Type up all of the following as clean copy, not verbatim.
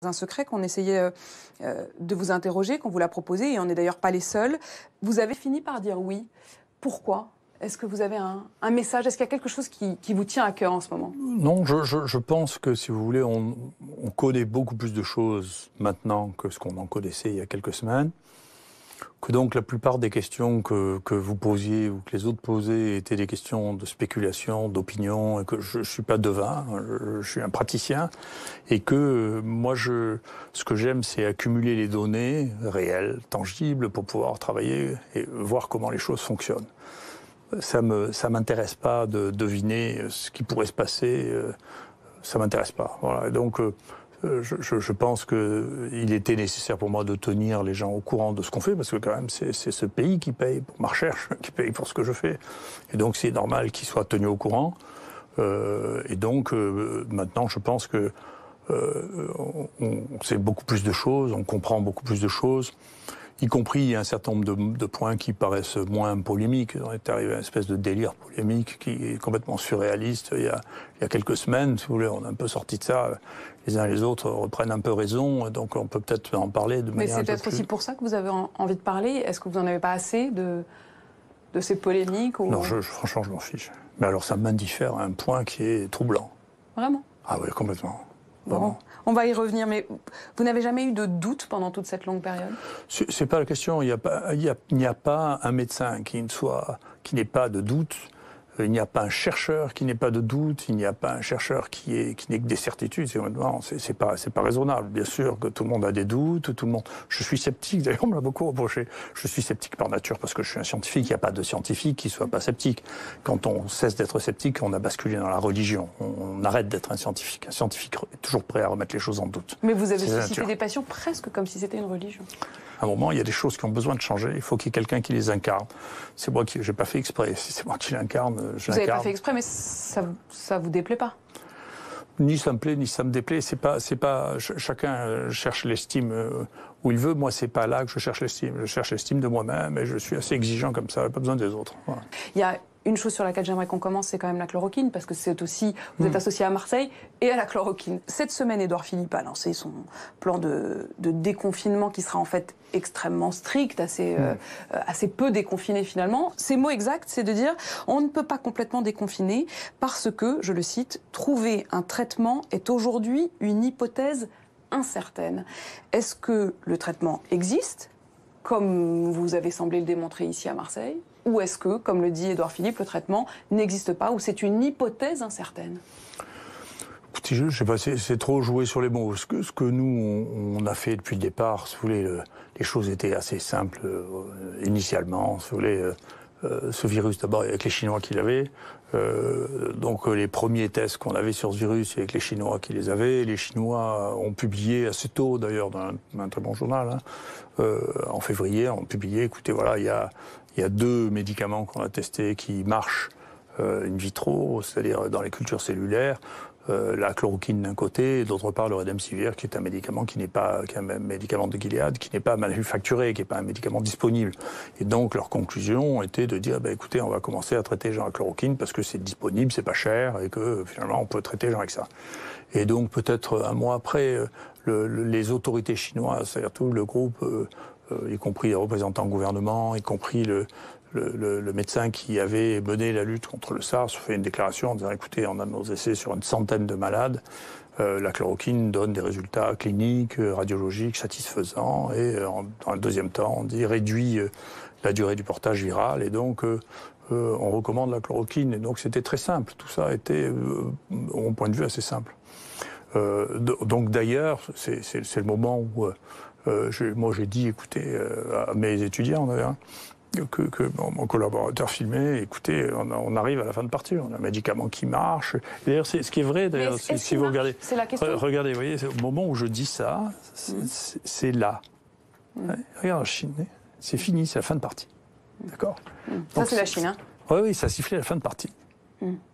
Un secret qu'on essayait de vous interroger, qu'on vous l'a proposé, et on n'est d'ailleurs pas les seuls. Vous avez fini par dire oui. Pourquoi ? Est-ce que vous avez un message ? Est-ce qu'il y a quelque chose qui vous tient à cœur en ce moment ? Non, je pense que, si vous voulez, on connaît beaucoup plus de choses maintenant que ce qu'on en connaissait il y a quelques semaines. Que donc la plupart des questions que vous posiez ou que les autres posaient étaient des questions de spéculation, d'opinion, et que je ne suis pas devin, je suis un praticien, et que moi, ce que j'aime, c'est accumuler les données réelles, tangibles, pour pouvoir travailler et voir comment les choses fonctionnent. Ça m'intéresse pas de deviner ce qui pourrait se passer, ça m'intéresse pas. Voilà. Et donc, je pense qu'il était nécessaire pour moi de tenir les gens au courant de ce qu'on fait, parce que quand même c'est ce pays qui paye pour ma recherche, qui paye pour ce que je fais. Et donc c'est normal qu'ils soient tenus au courant. Et donc maintenant je pense que on sait beaucoup plus de choses, on comprend beaucoup plus de choses, y compris un certain nombre de points qui paraissent moins polémiques. On est arrivé à une espèce de délire polémique qui est complètement surréaliste. Il y a quelques semaines, si vous voulez, on est un peu sorti de ça. Les uns et les autres reprennent un peu raison, donc on peut peut-être en parler de manière. Mais c'est peut-être aussi pour ça que vous avez envie de parler. Est-ce que vous n'en avez pas assez de ces polémiques ou... Non, franchement, je m'en fiche. Mais alors ça m'indiffère à un point qui est troublant. Vraiment ? Ah oui, complètement. Bon, on va y revenir, mais vous n'avez jamais eu de doute pendant toute cette longue période ? C'est pas la question. Il n'y a pas un médecin qui n'ait pas de doute. Il n'y a pas un chercheur qui n'ait pas de doute. Il n'y a pas un chercheur qui n'ait que des certitudes. C'est pas raisonnable. Bien sûr que tout le monde a des doutes. Tout le monde. Je suis sceptique. D'ailleurs, on me l'a beaucoup reproché. Je suis sceptique par nature parce que je suis un scientifique. Il n'y a pas de scientifique qui soit pas sceptique. Quand on cesse d'être sceptique, on a basculé dans la religion. On arrête d'être un scientifique. Un scientifique est toujours prêt à remettre les choses en doute. Mais vous avez suscité des passions presque comme si c'était une religion. À un moment, il y a des choses qui ont besoin de changer. Il faut qu'il y ait quelqu'un qui les incarne. C'est moi qui, j'ai pas fait exprès. Si c'est moi qui l'incarne, je l'incarne. Vous n'avez pas fait exprès, mais ça vous déplaît pas ? Ni ça me plaît, ni ça me déplaît. C'est pas. Chacun cherche l'estime où il veut. Moi, c'est pas là que je cherche l'estime. Je cherche l'estime de moi-même et je suis assez exigeant comme ça. Pas besoin des autres. Voilà. Il y a une chose sur laquelle j'aimerais qu'on commence, c'est quand même la chloroquine, parce que c'est aussi, vous êtes associé à Marseille et à la chloroquine. Cette semaine, Édouard Philippe a lancé son plan de déconfinement qui sera en fait extrêmement strict, assez peu déconfiné finalement. Ses mots exacts, c'est de dire on ne peut pas complètement déconfiner parce que, je le cite, trouver un traitement est aujourd'hui une hypothèse incertaine. Est-ce que le traitement existe, comme vous avez semblé le démontrer ici à Marseille ? Ou est-ce que, comme le dit Édouard Philippe, le traitement n'existe pas, ou c'est une hypothèse incertaine ? Écoutez, je sais pas, c'est trop jouer sur les mots. Ce que nous, on a fait depuis le départ, si vous voulez, les choses étaient assez simples initialement. Si vous voulez, ce virus, d'abord, avec les Chinois qui l'avaient. Donc les premiers tests qu'on avait sur ce virus, avec les Chinois qui les avaient. Les Chinois ont publié assez tôt, d'ailleurs, dans un très bon journal, en février, ont publié, écoutez, voilà, il y a 2 médicaments qu'on a testés qui marchent in vitro, c'est-à-dire dans les cultures cellulaires. La chloroquine d'un côté, et d'autre part le Remdesivir, qui est un médicament qui est un médicament de Gilead, qui n'est pas manufacturé, qui n'est pas un médicament disponible. Et donc leur conclusion était de dire, écoutez, on va commencer à traiter les gens à chloroquine parce que c'est disponible, c'est pas cher, et que finalement on peut traiter les gens avec ça. Et donc peut-être un mois après, les autorités chinoises, c'est-à-dire tout le groupe, y compris les représentants du gouvernement, y compris le médecin qui avait mené la lutte contre le SARS, fait une déclaration en disant, écoutez, on a nos essais sur une centaine de malades, la chloroquine donne des résultats cliniques, radiologiques satisfaisants, et dans le deuxième temps, on dit réduit la durée du portage viral, et donc on recommande la chloroquine. Et donc c'était très simple, tout ça était, de mon point de vue, assez simple. Donc d'ailleurs, c'est le moment où moi j'ai dit, écoutez, à mes étudiants d'ailleurs, que mon collaborateur filmait, écoutez, on arrive à la fin de partie, on a un médicament qui marche. D'ailleurs, ce qui est vrai, d'ailleurs, si vous regardez, c'est la question. Regardez, vous voyez, au moment où je dis ça, c'est là. Ouais, regarde en Chine, c'est fini, c'est la fin de partie. D'accord ? Ça, c'est la Chine, hein ? Oui, ça a sifflé à la fin de partie.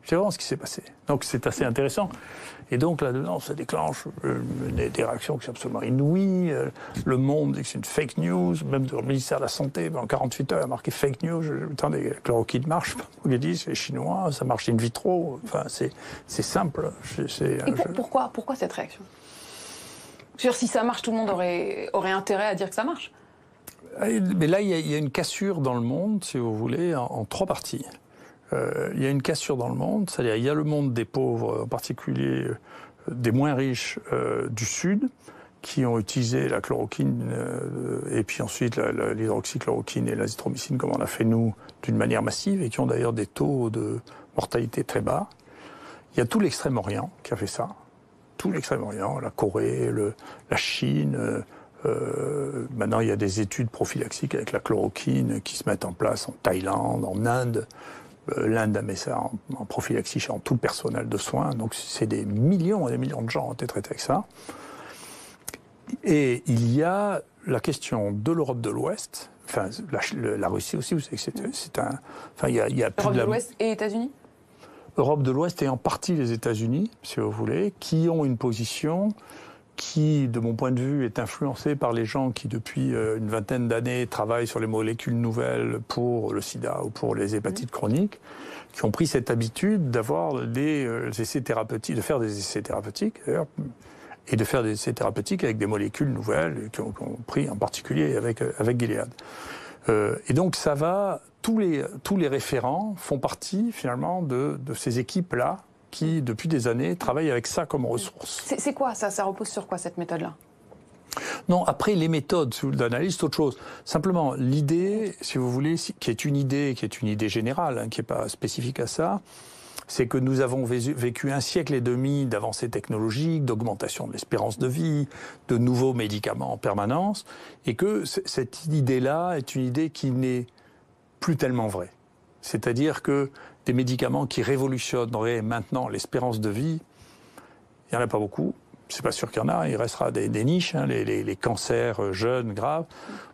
C'est vraiment ce qui s'est passé. Donc c'est assez intéressant. Et donc là-dedans, ça déclenche des réactions qui sont absolument inouïes. Le Monde dit que c'est une fake news. Même le ministère de la Santé, en 48 heures, a marqué fake news. Attendez, la chloroquine marche. Vous l'avez dit, c'est les Chinois, ça marche in vitro. Enfin, c'est simple. Et pourquoi cette réaction ? Si ça marche, tout le monde aurait intérêt à dire que ça marche. Mais là, il y a une cassure dans le monde, si vous voulez, en 3 parties. Il y a une cassure dans le monde, c'est-à-dire il y a le monde des pauvres, en particulier des moins riches du Sud, qui ont utilisé la chloroquine et puis ensuite l'hydroxychloroquine et l'azithromycine, comme on a fait nous, d'une manière massive, et qui ont d'ailleurs des taux de mortalité très bas. Il y a tout l'Extrême-Orient qui a fait ça. Tout l'Extrême-Orient, la Corée, la Chine. Maintenant, il y a des études prophylaxiques avec la chloroquine qui se mettent en place en Thaïlande, en Inde. L'Inde a mis ça en prophylaxie chez tout le personnel de soins. Donc, c'est des millions et des millions de gens ont été traités avec ça. Et il y a la question de l'Europe de l'Ouest. Enfin, la Russie aussi, vous savez que c'est un... Enfin, il y a plus Europe de l'Ouest et États-Unis ? Europe de l'Ouest et en partie les États-Unis, si vous voulez, qui ont une position qui, de mon point de vue, est influencée par les gens qui, depuis une vingtaine d'années, travaillent sur les molécules nouvelles pour le sida ou pour les hépatites chroniques, qui ont pris cette habitude d'avoir des essais thérapeutiques, de faire des essais thérapeutiques, d'ailleurs, et de faire des essais thérapeutiques avec des molécules nouvelles, qui ont pris en particulier avec Gilead. Et donc ça va, tous les référents font partie finalement de ces équipes-là qui, depuis des années, travaillent avec ça comme ressource. C'est quoi ça ? Ça repose sur quoi cette méthode-là ? Non, après les méthodes d'analyse, c'est autre chose. Simplement, l'idée, si vous voulez, qui est une idée générale, hein, qui n'est pas spécifique à ça, c'est que nous avons vécu 1 siècle et demi d'avancées technologiques, d'augmentation de l'espérance de vie, de nouveaux médicaments en permanence, et que cette idée-là est une idée qui n'est plus tellement vraie. C'est-à-dire que des médicaments qui révolutionneraient maintenant l'espérance de vie, il n'y en a pas beaucoup. C'est pas sûr qu'il y en a, il restera des niches, hein, les cancers jeunes, graves.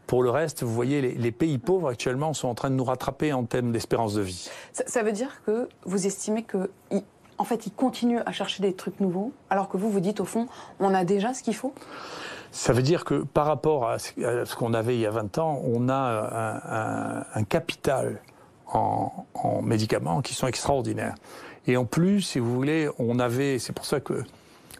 Pour le reste, vous voyez, les pays pauvres actuellement sont en train de nous rattraper en termes d'espérance de vie. Ça veut dire que vous estimez qu'en fait, ils continuent à chercher des trucs nouveaux, alors que vous dites, au fond, on a déjà ce qu'il faut ? Ça veut dire que par rapport à ce qu'on avait il y a 20 ans, on a un capital en médicaments qui sont extraordinaires. Et en plus, si vous voulez, c'est pour ça que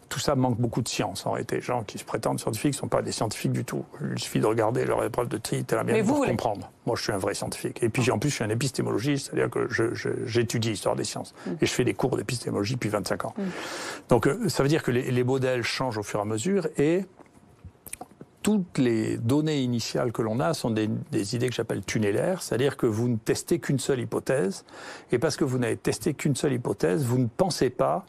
tout ça manque beaucoup de science en réalité. Les gens qui se prétendent scientifiques ne sont pas des scientifiques du tout. Il suffit de regarder leur épreuve de tri, pour comprendre. Moi, je suis un vrai scientifique. Et puis, en plus, je suis un épistémologiste, c'est-à-dire que j'étudie l'histoire des sciences. Et je fais des cours d'épistémologie depuis 25 ans. Donc, ça veut dire que les modèles changent au fur et à mesure et toutes les données initiales que l'on a sont des idées que j'appelle tunnellaires, c'est-à-dire que vous ne testez qu'une seule hypothèse, et parce que vous n'avez testé qu'une seule hypothèse, vous ne pensez pas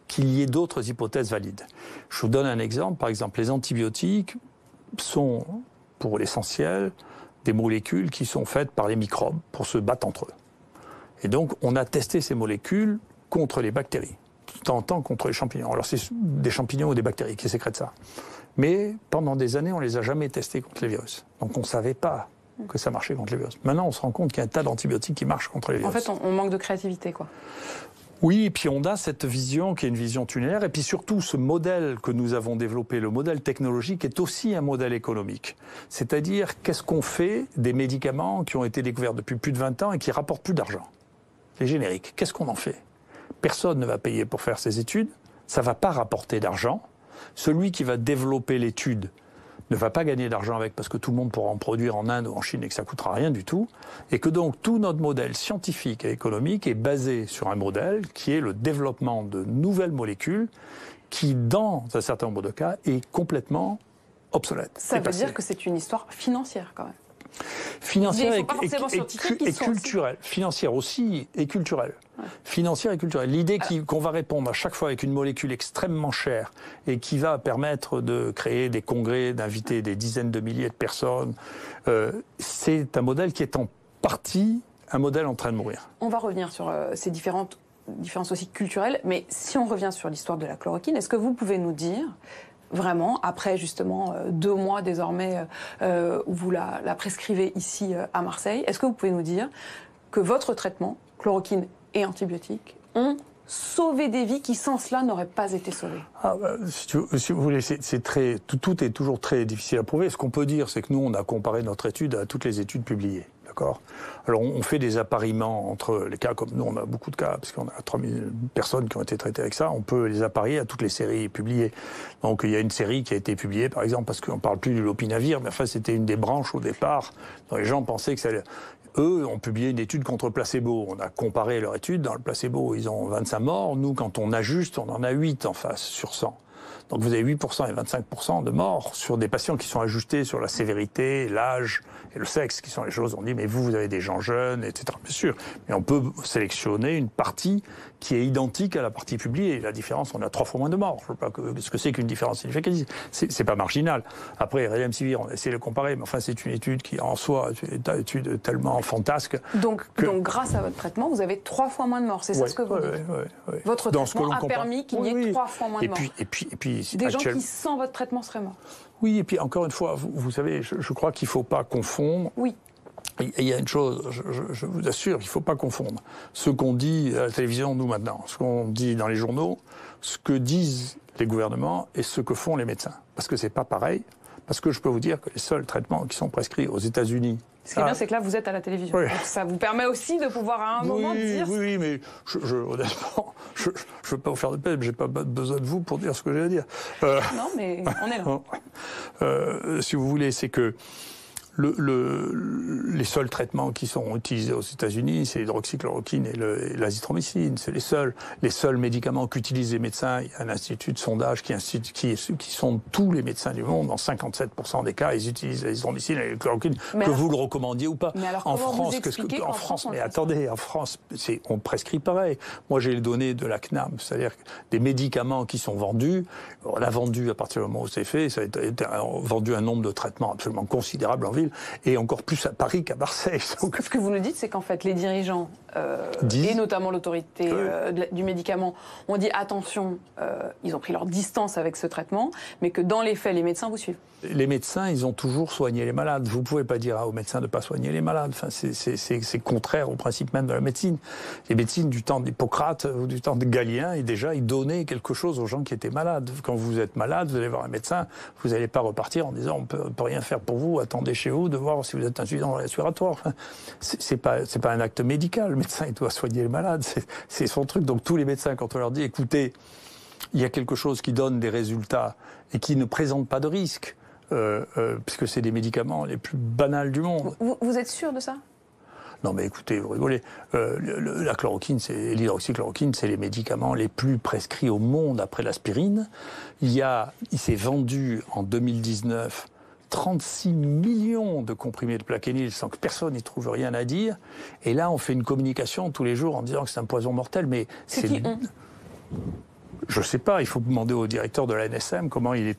qu'il y ait d'autres hypothèses valides. Je vous donne un exemple. Par exemple, les antibiotiques sont, pour l'essentiel, des molécules qui sont faites par les microbes pour se battre entre eux. Et donc, on a testé ces molécules contre les bactéries, de temps en temps contre les champignons. Alors, c'est des champignons ou des bactéries qui sécrètent ça. Mais pendant des années, on ne les a jamais testés contre les virus. Donc, on ne savait pas que ça marchait contre les virus. Maintenant, on se rend compte qu'il y a un tas d'antibiotiques qui marchent contre les virus. En fait, on manque de créativité, quoi. Oui, et puis on a cette vision qui est une vision tunnellaire, et puis surtout ce modèle que nous avons développé, le modèle technologique, est aussi un modèle économique. C'est-à-dire, qu'est-ce qu'on fait des médicaments qui ont été découverts depuis plus de 20 ans et qui rapportent plus d'argent ? Les génériques, qu'est-ce qu'on en fait ? Personne ne va payer pour faire ces études, ça ne va pas rapporter d'argent. Celui qui va développer l'étude ne va pas gagner d'argent avec parce que tout le monde pourra en produire en Inde ou en Chine et que ça coûtera rien du tout. Et que donc tout notre modèle scientifique et économique est basé sur un modèle qui est le développement de nouvelles molécules qui, dans un certain nombre de cas, est complètement obsolète. Ça veut dire que c'est une histoire financière quand même. Financière et culturelle. Financière aussi et culturelle. Ouais. Financière et culturelle. L'idée qu'on va répondre à chaque fois avec une molécule extrêmement chère et qui va permettre de créer des congrès, d'inviter des dizaines de milliers de personnes, c'est un modèle qui est en partie un modèle en train de mourir. On va revenir sur ces différences aussi culturelles, mais si on revient sur l'histoire de la chloroquine, est-ce que vous pouvez nous dire vraiment, après justement 2 mois désormais où vous la prescrivez ici à Marseille, est-ce que vous pouvez nous dire que votre traitement, chloroquine et antibiotiques, ont sauvé des vies qui sans cela n'auraient pas été sauvées? Si vous voulez, tout est toujours très difficile à prouver. Ce qu'on peut dire, c'est que nous, on a comparé notre étude à toutes les études publiées. d'accord. Alors on fait des appariements entre les cas, comme nous on a beaucoup de cas, parce qu'on a 3000 personnes qui ont été traitées avec ça, on peut les apparier à toutes les séries publiées. Donc il y a une série qui a été publiée, par exemple, parce qu'on ne parle plus du lopinavir, mais enfin c'était une des branches au départ, dont les gens pensaient que ça allait... Eux ont publié une étude contre le placebo. On a comparé leur étude. Dans le placebo, ils ont 25 morts. Nous, quand on ajuste, on en a 8 en face sur 100. Donc vous avez 8% et 25% de morts sur des patients qui sont ajustés sur la sévérité, l'âge et le sexe, qui sont les choses. On dit, mais vous avez des gens jeunes, etc. Bien sûr. Mais on peut sélectionner une partie qui est identique à la partie publiée. La différence, on a 3 fois moins de morts. Je ne sais pas ce que c'est qu'une différence significative. C'est pas marginal. Après, Remdesivir, on a essayé de le comparer, mais enfin, c'est une étude qui, en soi, est une étude tellement fantasque. Donc, grâce à votre traitement, vous avez 3 fois moins de morts. C'est ça ce que vous dites. Votre traitement a permis qu'il y ait 3 fois moins de morts. Et puis, des gens qui, sans votre traitement, seraient morts. Oui, et puis encore une fois, vous savez, je crois qu'il ne faut pas confondre. Oui. Il y a une chose, je vous assure, il ne faut pas confondre ce qu'on dit à la télévision, nous maintenant, ce qu'on dit dans les journaux, ce que disent les gouvernements et ce que font les médecins. Parce que ce n'est pas pareil. Parce que je peux vous dire que les seuls traitements qui sont prescrits aux États-Unis... Ce qui est bien, c'est que là, vous êtes à la télévision. Oui. Donc ça vous permet aussi de pouvoir à un moment dire... Oui, mais honnêtement, je ne veux pas vous faire de peine, je n'ai pas besoin de vous pour dire ce que j'ai à dire. Non, mais on est là. Si vous voulez, c'est que les seuls traitements qui sont utilisés aux États-Unis, c'est l'hydroxychloroquine et l'azithromycine. C'est les seuls médicaments qu'utilisent les médecins. Il y a un institut de sondage qui sonde tous les médecins du monde. Dans 57% des cas, ils utilisent l'azithromycine et la chloroquine, que vous le recommandiez ou pas. Mais alors, en France, mais attendez, en France, on prescrit pareil. Moi, j'ai les données de la CNAM, c'est-à-dire des médicaments qui sont vendus. On a vendu à partir du moment où c'est fait, ça a été vendu un nombre de traitements absolument considérable en ville. Et encore plus à Paris qu'à Marseille. Donc... Ce que vous nous dites, c'est qu'en fait, les dirigeants, et notamment l'autorité du médicament, ont dit attention, ils ont pris leur distance avec ce traitement, mais que dans les faits, les médecins vous suivent. Les médecins, ils ont toujours soigné les malades. Vous ne pouvez pas dire aux médecins de ne pas soigner les malades. Enfin, c'est contraire au principe même de la médecine. Les médecines du temps d'Hippocrate ou du temps de Galien, et déjà, ils donnaient quelque chose aux gens qui étaient malades. Quand vous êtes malade, vous allez voir un médecin, vous n'allez pas repartir en disant on peut rien faire pour vous, attendez chez vous de voir si vous êtes insuffisant respiratoire. Enfin, c'est pas un acte médical. Le médecin, il doit soigner le malade. C'est son truc. Donc tous les médecins, quand on leur dit écoutez, il y a quelque chose qui donne des résultats et qui ne présente pas de risque, puisque c'est des médicaments les plus banals du monde. Vous êtes sûr de ça ? Non mais écoutez, vous rigolez. La chloroquine, l'hydroxychloroquine, c'est les médicaments les plus prescrits au monde après l'aspirine. Il s'est vendu en 2019 36 millions de comprimés de plaquenil sans que personne n'y trouve rien à dire. Et là, on fait une communication tous les jours en disant que c'est un poison mortel. Mais c'est qui on ? Je ne sais pas, il faut demander au directeur de l'ANSM comment il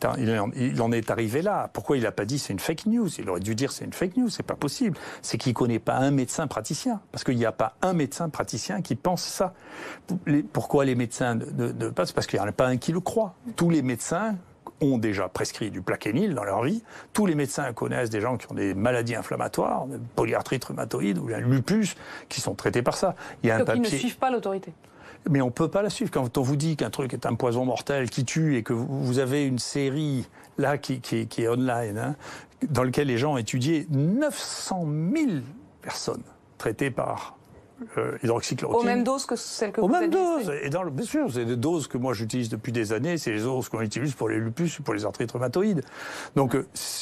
en est arrivé là. Pourquoi il n'a pas dit c'est une fake news? Il aurait dû dire c'est une fake news, c'est pas possible. C'est qu'il ne connaît pas un médecin praticien. Parce qu'il n'y a pas un médecin praticien qui pense ça. Pourquoi les médecins ne passent? Parce qu'il n'y en a pas un qui le croit. Tous les médecins ont déjà prescrit du plaquenil dans leur vie. Tous les médecins connaissent des gens qui ont des maladies inflammatoires, polyarthrite rhumatoïde ou un lupus, qui sont traités par ça. Il y a donc ils ne suivent pas l'autorité. Mais on ne peut pas la suivre. Quand on vous dit qu'un truc est un poison mortel qui tue et que vous avez une série là qui est online, hein, dans laquelle les gens ont étudié 900 000 personnes traitées par hydroxychloroquine. Aux mêmes doses que celles que vous avez Aux mêmes doses. Et bien sûr, c'est des doses que moi j'utilise depuis des années. C'est les doses qu'on utilise pour les lupus, pour les arthrites rhumatoïdes. Donc,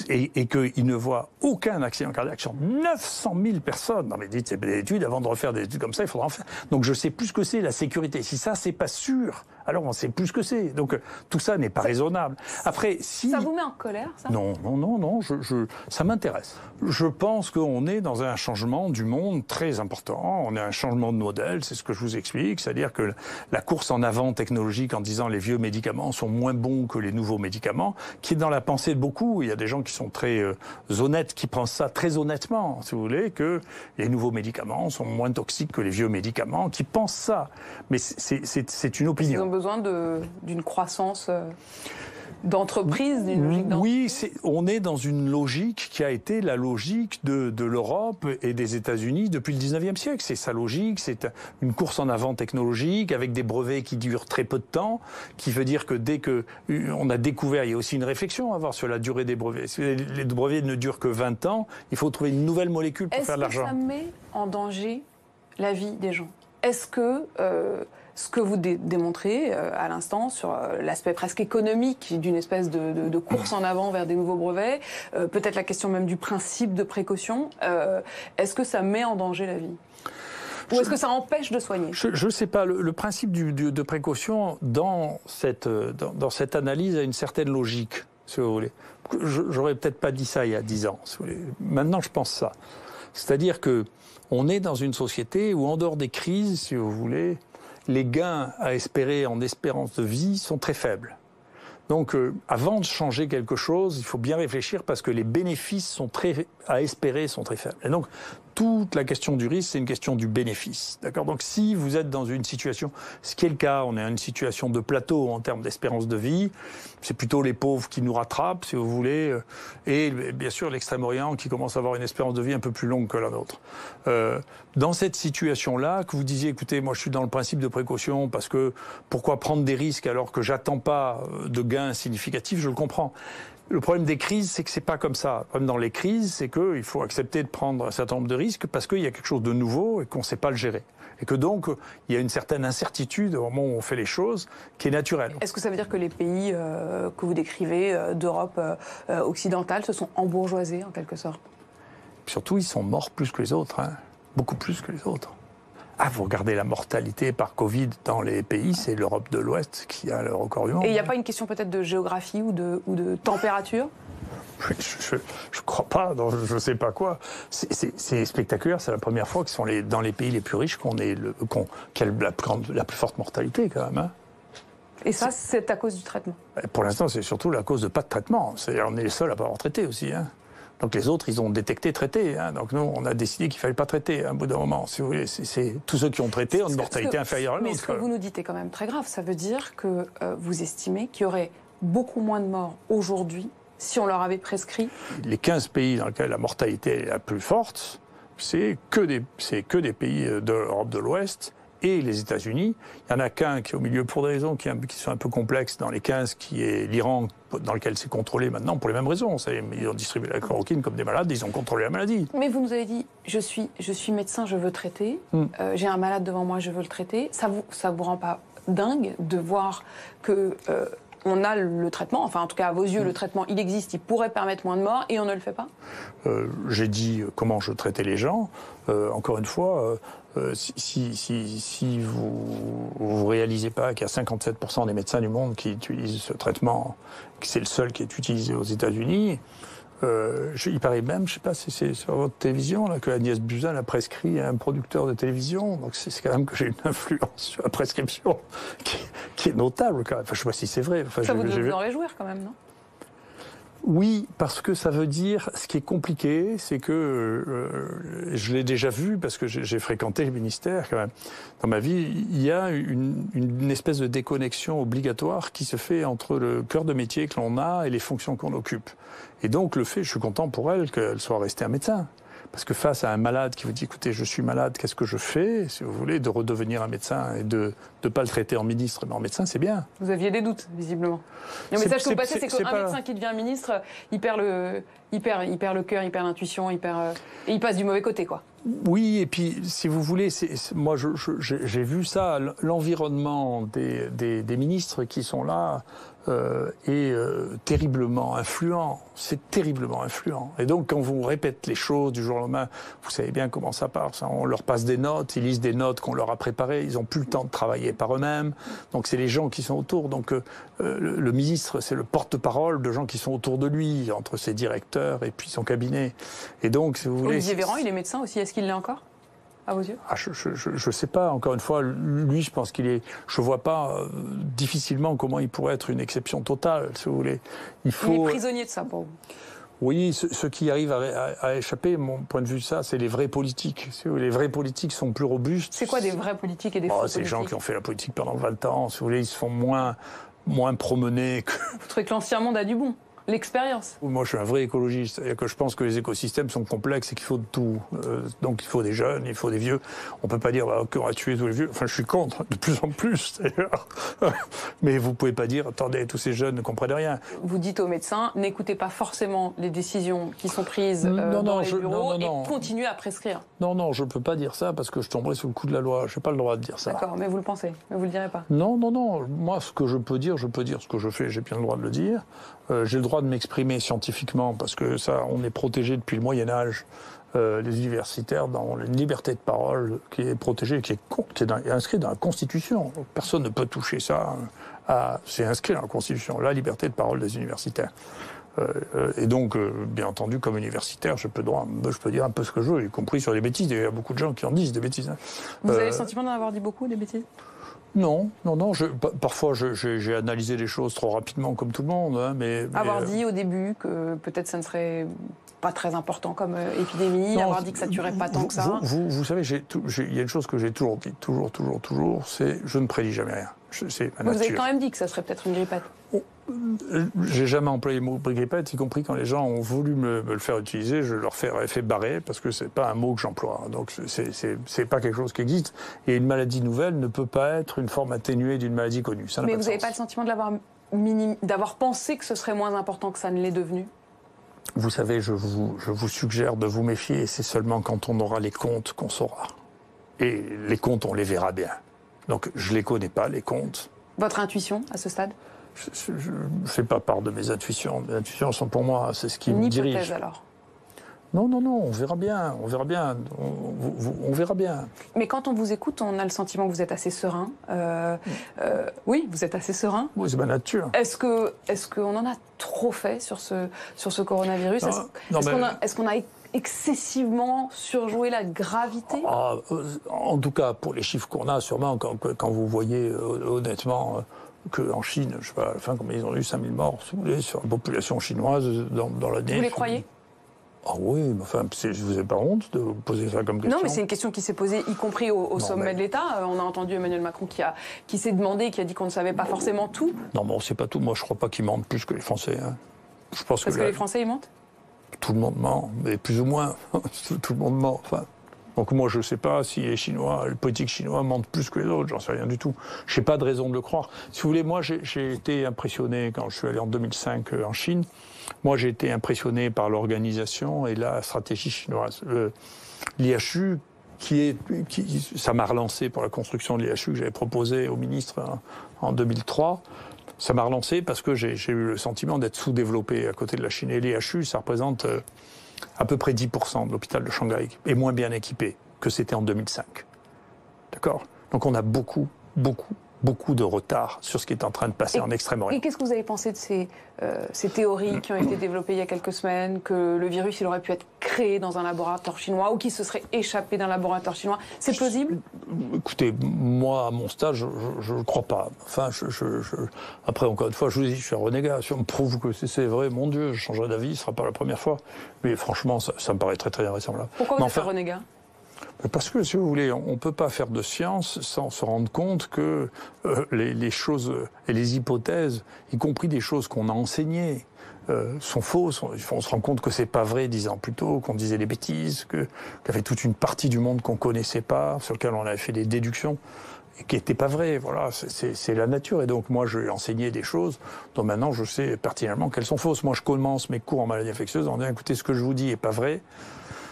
et qu'ils ne voient aucun accident cardiaque sur 900 000 personnes. Non mais dites, c'est des études. Avant de refaire des études comme ça, il faudra en faire. Donc je sais plus ce que c'est la sécurité. Si ça, c'est pas sûr, alors on sait plus ce que c'est. Donc tout ça n'est pas raisonnable. Après, si... Ça vous met en colère, ça ? Non, ça m'intéresse. Je pense qu'on est dans un changement du monde très important. On est un changement de modèle, c'est ce que je vous explique. C'est-à-dire que la course en avant technologique en disant les vieux médicaments sont moins bons que les nouveaux médicaments, qui est dans la pensée de beaucoup. Il y a des gens qui sont très honnêtes, qui pensent ça très honnêtement, si vous voulez, que les nouveaux médicaments sont moins toxiques que les vieux médicaments, qui pensent ça. Mais c'est une opinion. Ils ont besoin d'une croissance d'entreprise, d'une logique d'entreprise. Oui, on est dans une logique qui a été la logique de l'Europe et des États-Unis depuis le 19e siècle. C'est sa logique, c'est une course en avant technologique avec des brevets qui durent très peu de temps, qui veut dire que dès qu'on a découvert, il y a aussi une réflexion à avoir sur la durée des brevets. Si les brevets ne durent que 20 ans, il faut trouver une nouvelle molécule pour faire de l'argent. Est-ce que ça met en danger la vie des gens? Est-ce que ce que vous démontrez à l'instant sur l'aspect presque économique d'une espèce de course en avant vers des nouveaux brevets, peut-être la question même du principe de précaution, est-ce que ça met en danger la vie? Ou est-ce que ça empêche de soigner? Je ne sais pas. Le principe de précaution dans cette analyse a une certaine logique, si vous voulez. J'aurais peut-être pas dit ça il y a 10 ans, si vous voulez. Maintenant, je pense ça. C'est-à-dire que on est dans une société où, en dehors des crises, si vous voulez, les gains à espérer en espérance de vie sont très faibles. Donc, avant de changer quelque chose, il faut bien réfléchir parce que les bénéfices à espérer sont très faibles. Et donc, toute la question du risque, c'est une question du bénéfice. D'accord ? Donc, si vous êtes dans une situation, ce qui est le cas, on est dans une situation de plateau en termes d'espérance de vie, c'est plutôt les pauvres qui nous rattrapent, si vous voulez, et bien sûr l'Extrême-Orient qui commence à avoir une espérance de vie un peu plus longue que la nôtre. Dans cette situation-là, que vous disiez, écoutez, moi je suis dans le principe de précaution parce que pourquoi prendre des risques alors que j'attends pas de gains significatifs, je le comprends. Le problème des crises, c'est que c'est pas comme ça. Le problème dans les crises, c'est qu'il faut accepter de prendre un certain nombre de risques parce qu'il y a quelque chose de nouveau et qu'on ne sait pas le gérer. Et que donc, il y a une certaine incertitude au moment où on fait les choses qui est naturelle. Est-ce que ça veut dire que les pays que vous décrivez d'Europe occidentale se sont embourgeoisés en quelque sorte? Surtout, ils sont morts plus que les autres, hein. Beaucoup plus que les autres. Ah, vous regardez la mortalité par Covid dans les pays, c'est l'Europe de l'Ouest qui a le record du monde. Et il n'y a pas une question peut-être de géographie ou de température? Je ne crois pas, je ne sais pas quoi. C'est spectaculaire, c'est la première fois que sont dans les pays les plus riches qu'il y a la plus forte mortalité quand même. Hein. Et ça, c'est à cause du traitement? Pour l'instant, c'est surtout à cause de pas de traitement. On est les seuls à pas avoir traité aussi. Hein. Donc les autres, ils ont détecté, traité. Hein. Donc nous, on a décidé qu'il fallait pas traiter à un bout d'un moment. Si vous voulez, c'est tous ceux qui ont traité ont une mortalité inférieure à l'autre. Mais ce que vous nous dites est quand même très grave. Ça veut dire que vous estimez qu'il y aurait beaucoup moins de morts aujourd'hui si on leur avait prescrit? Les 15 pays dans lesquels la mortalité est la plus forte, c'est que des pays d'Europe de l'Ouest et les États-Unis. Il n'y en a qu'un qui est au milieu pour des raisons qui sont un peu complexes dans les 15, qui est l'Iran, dans lequel c'est contrôlé maintenant pour les mêmes raisons. Ils ont distribué la chloroquine comme des malades, ils ont contrôlé la maladie. Mais vous nous avez dit, je suis médecin, je veux traiter, j'ai un malade devant moi, je veux le traiter. Ça vous rend pas dingue de voir que on a le traitement, enfin en tout cas à vos yeux, le traitement il existe, il pourrait permettre moins de morts et on ne le fait pas? J'ai dit comment je traitais les gens. Encore une fois, si vous réalisez pas qu'il y a 57% des médecins du monde qui utilisent ce traitement, que c'est le seul qui est utilisé aux États-Unis, il paraît même, je sais pas si c'est sur votre télévision, là, que Agnès Buzyn a prescrit à un producteur de télévision. Donc c'est quand même que j'ai une influence sur la prescription qui est notable quand même. Enfin, je sais pas si c'est vrai. Enfin, ça vous devez vous en réjouir quand même, non? Oui, parce que ça veut dire, ce qui est compliqué, c'est que, je l'ai déjà vu, parce que j'ai fréquenté le ministère quand même, dans ma vie, il y a une espèce de déconnexion obligatoire qui se fait entre le cœur de métier que l'on a et les fonctions qu'on occupe. Et donc, je suis content pour elle qu'elle soit restée un médecin. Parce que face à un malade qui vous dit, écoutez, je suis malade, qu'est-ce que je fais? Si vous voulez, de redevenir un médecin et de ne pas le traiter en ministre, mais en médecin, c'est bien. Vous aviez des doutes, visiblement. Le message que vous passez, c'est qu'un médecin qui devient ministre, il perd le cœur, il perd l'intuition, et il passe du mauvais côté, quoi. Oui, et puis, si vous voulez, moi, j'ai vu ça, l'environnement des ministres qui sont là est terriblement influent. C'est terriblement influent. Et donc, quand vous répète les choses du jour au lendemain, vous savez bien comment ça part. On leur passe des notes, ils lisent des notes qu'on leur a préparées, ils n'ont plus le temps de travailler par eux-mêmes. Donc, c'est les gens qui sont autour. Donc, le ministre, c'est le porte-parole de gens qui sont autour de lui, entre ses directeurs et puis son cabinet. Et donc, si vous voulez... Olivier Véran, il est médecin aussi. Est-ce qu'il l'est encore, à vos yeux? Je sais pas. Encore une fois, lui, je pense qu'il est... Je vois pas difficilement comment il pourrait être une exception totale, si vous voulez. Il est prisonnier de ça, pour vous? Oui, ceux qui arrivent à échapper, mon point de vue, c'est les vrais politiques. Les vrais politiques sont plus robustes. C'est quoi des vrais politiques et des faux politiques? C'est les gens qui ont fait la politique pendant 20 ans. Si vous voulez, ils se font moins moins promené que... Vous trouvez que l'ancien monde a du bon? L'expérience. Moi, je suis un vrai écologiste. C'est-à-dire que je pense que les écosystèmes sont complexes et qu'il faut de tout. Donc, il faut des jeunes, il faut des vieux. On peut pas dire qu'on va tuer tous les vieux. Enfin, je suis contre, de plus en plus, d'ailleurs. Mais vous pouvez pas dire, attendez, tous ces jeunes ne comprennent rien. Vous dites aux médecins, n'écoutez pas forcément les décisions qui sont prises dans les bureaux et continuez à prescrire. Non, je peux pas dire ça parce que je tomberai sous le coup de la loi. Je n'ai pas le droit de dire ça. D'accord, mais vous le pensez, mais vous le direz pas. Non. Moi, ce que je peux dire ce que je fais, j'ai bien le droit de le dire. J'ai le droit de m'exprimer scientifiquement parce que ça, on est protégé depuis le Moyen-Âge, les universitaires, dans une liberté de parole qui est protégée, qui est inscrite dans la Constitution. Personne ne peut toucher ça. C'est inscrit dans la Constitution, la liberté de parole des universitaires. Et donc, bien entendu, comme universitaire, je peux dire un peu ce que je veux, y compris sur des bêtises. Il y a beaucoup de gens qui en disent des bêtises. Hein. Vous avez le sentiment d'en avoir dit beaucoup, des bêtises ? Non. Parfois, j'ai analysé les choses trop rapidement, comme tout le monde. Hein, mais avoir dit au début que peut-être ça ne serait pas très important comme épidémie, non, avoir dit que ça ne tuerait pas tant que ça. Vous savez, il y a une chose que j'ai toujours dit, toujours, c'est je ne prédis jamais rien. C'est ma nature. Vous avez quand même dit que ça serait peut-être une grippette. J'ai jamais employé le mot grippette, y compris quand les gens ont voulu me le faire utiliser, je leur ai fait barrer parce que c'est pas un mot que j'emploie. Donc c'est pas quelque chose qui existe. Et une maladie nouvelle ne peut pas être une forme atténuée d'une maladie connue. Ça n'a Mais pas de vous n'avez sens. pas le sentiment d'avoir pensé que ce serait moins important que ça ne l'est devenu ? Vous savez, je vous suggère de vous méfier. C'est seulement quand on aura les comptes qu'on saura. Et les comptes, on les verra bien. Donc je les connais pas, les comptes. Votre intuition à ce stade ? Je ne fais pas part de mes intuitions. Mes intuitions sont pour moi, c'est ce qui me dirige. Une hypothèse alors ? Non, on verra bien, on verra bien. Mais quand on vous écoute, on a le sentiment que vous êtes assez serein. Oui, vous êtes assez serein. Oui, c'est ma nature. Est-ce qu'on en a trop fait sur ce coronavirus ? Est-ce qu'on a excessivement surjoué la gravité ? En tout cas, pour les chiffres qu'on a, sûrement, quand vous voyez honnêtement qu'en Chine, je sais pas, à la fin, comme ils ont eu 5000 morts, si vous voulez, sur la population chinoise dans l'année. Vous les croyez ? Ah oui, mais enfin, vous n'avez pas honte de vous poser ça comme question? Non, mais c'est une question qui s'est posée, y compris au sommet de l'État. On a entendu Emmanuel Macron qui s'est demandé, qui a dit qu'on ne savait pas forcément tout. Non, mais on ne sait pas tout. Moi, je ne crois pas qu'ils mentent plus que les Français. Hein. Je pense Parce que les Français, ils mentent ? Tout le monde ment, mais plus ou moins. Tout le monde ment. Enfin, donc moi, je ne sais pas si les politiques chinois mentent plus que les autres. J'en sais rien du tout. Je n'ai pas de raison de le croire. Si vous voulez, moi, j'ai été impressionné quand je suis allé en 2005 en Chine. Moi, j'ai été impressionné par l'organisation et la stratégie chinoise. L'IHU, ça m'a relancé pour la construction de l'IHU que j'avais proposé au ministre en 2003. Ça m'a relancé parce que j'ai eu le sentiment d'être sous-développé à côté de la Chine. Et l'IHU, ça représente à peu près 10% de l'hôpital de Shanghai, et moins bien équipé que c'était en 2005. D'accord ? Donc on a beaucoup de retard sur ce qui est en train de passer en Extrême-Orient. Et qu'est-ce que vous avez pensé de ces théories qui ont été développées il y a quelques semaines, que le virus il aurait pu être créé dans un laboratoire chinois ou qu'il se serait échappé d'un laboratoire chinois? C'est plausible? Écoutez, moi, à mon stage, je ne crois pas. Enfin, après, encore une fois, je vous dis, je suis un renégat. Si on me prouve que c'est vrai, mon Dieu, je changerai d'avis, ce ne sera pas la première fois. Mais franchement, ça me paraît très, très invraisemblable. Pourquoi vous êtes un renégat? Parce que, si vous voulez, on ne peut pas faire de science sans se rendre compte que les choses et les hypothèses, y compris des choses qu'on a enseignées, sont fausses. On se rend compte que c'est pas vrai 10 ans plus tôt, qu'on disait des bêtises, qu'il y avait toute une partie du monde qu'on connaissait pas, sur lequel on avait fait des déductions, et qui n'étaient pas vraies. Voilà, c'est la nature. Et donc, moi, j'ai enseigné des choses dont maintenant je sais pertinemment qu'elles sont fausses. Moi, je commence mes cours en maladie infectieuse en disant, écoutez, ce que je vous dis est pas vrai.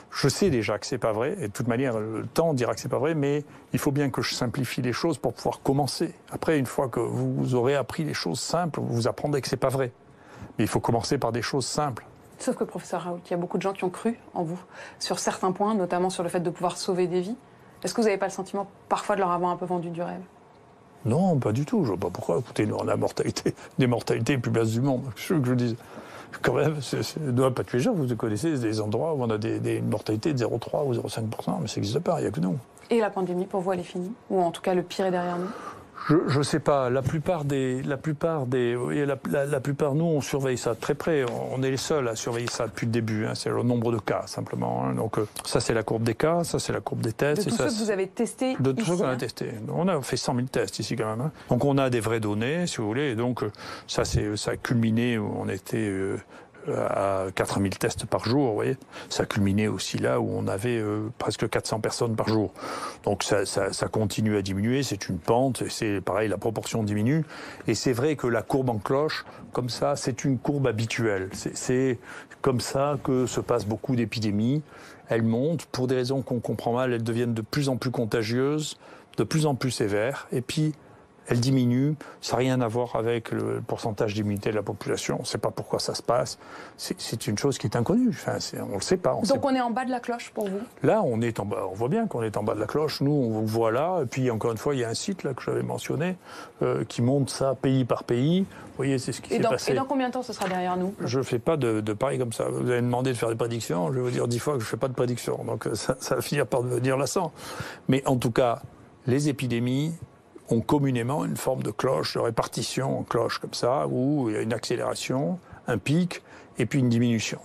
Je sais déjà que c'est pas vrai, et de toute manière, le temps dira que c'est pas vrai, mais il faut bien que je simplifie les choses pour pouvoir commencer. Après, une fois que vous aurez appris les choses simples, vous apprendrez que c'est pas vrai. Mais il faut commencer par des choses simples. Sauf que, professeur Raoult, il y a beaucoup de gens qui ont cru en vous, sur certains points, notamment sur le fait de pouvoir sauver des vies. Est-ce que vous n'avez pas le sentiment, parfois, de leur avoir un peu vendu du rêve? Non, pas du tout. Je ne vois pas pourquoi. Écoutez, nous, on a des mortalités plus basses du monde. Je veux que je dise. Quand même, ne doit pas tuer les gens. Vous connaissez des endroits où on a une mortalité de 0,3 ou 0,5%, mais ça n'existe pas, il n'y a que nous. Et la pandémie, pour vous, elle est finie? Ou en tout cas, le pire est derrière nous? Je sais pas. La plupart, nous, on surveille ça de très près. On est les seuls à surveiller ça depuis le début. Hein. C'est le nombre de cas, simplement. Hein. Donc, ça, c'est la courbe des cas, ça, c'est la courbe des tests. De tous ceux que vous avez testés De tous ceux qu'on a hein. testés. On a fait 100 000 tests ici, quand même. Hein. Donc, on a des vraies données, si vous voulez. Et donc, ça a culminé où on était à 4000 tests par jour, vous voyez. Ça a culminé aussi là où on avait presque 400 personnes par jour. Donc ça continue à diminuer, c'est une pente, et c'est pareil, la proportion diminue. Et c'est vrai que la courbe en cloche, comme ça, c'est une courbe habituelle. C'est comme ça que se passent beaucoup d'épidémies. Elles montent, pour des raisons qu'on comprend mal, elles deviennent de plus en plus contagieuses, de plus en plus sévères, et puis elle diminue, ça n'a rien à voir avec le pourcentage d'immunité de la population. On ne sait pas pourquoi ça se passe. C'est une chose qui est inconnue. Enfin, on ne le sait pas. Donc on est en bas de la cloche pour vous? Là, on est en bas. On voit bien qu'on est en bas de la cloche. Nous, on vous voit là. Et puis, encore une fois, il y a un site là que j'avais mentionné qui montre ça pays par pays. Vous voyez, c'est ce qui s'est passé. Et dans combien de temps ce sera derrière nous? Je ne fais pas de paris comme ça. Vous avez demandé de faire des prédictions. Je vais vous dire 10 fois que je ne fais pas de prédictions. Donc ça va finir par devenir lassant. Mais en tout cas, les épidémies ont communément une forme de cloche, de répartition en cloche comme ça, où il y a une accélération, un pic, et puis une diminution.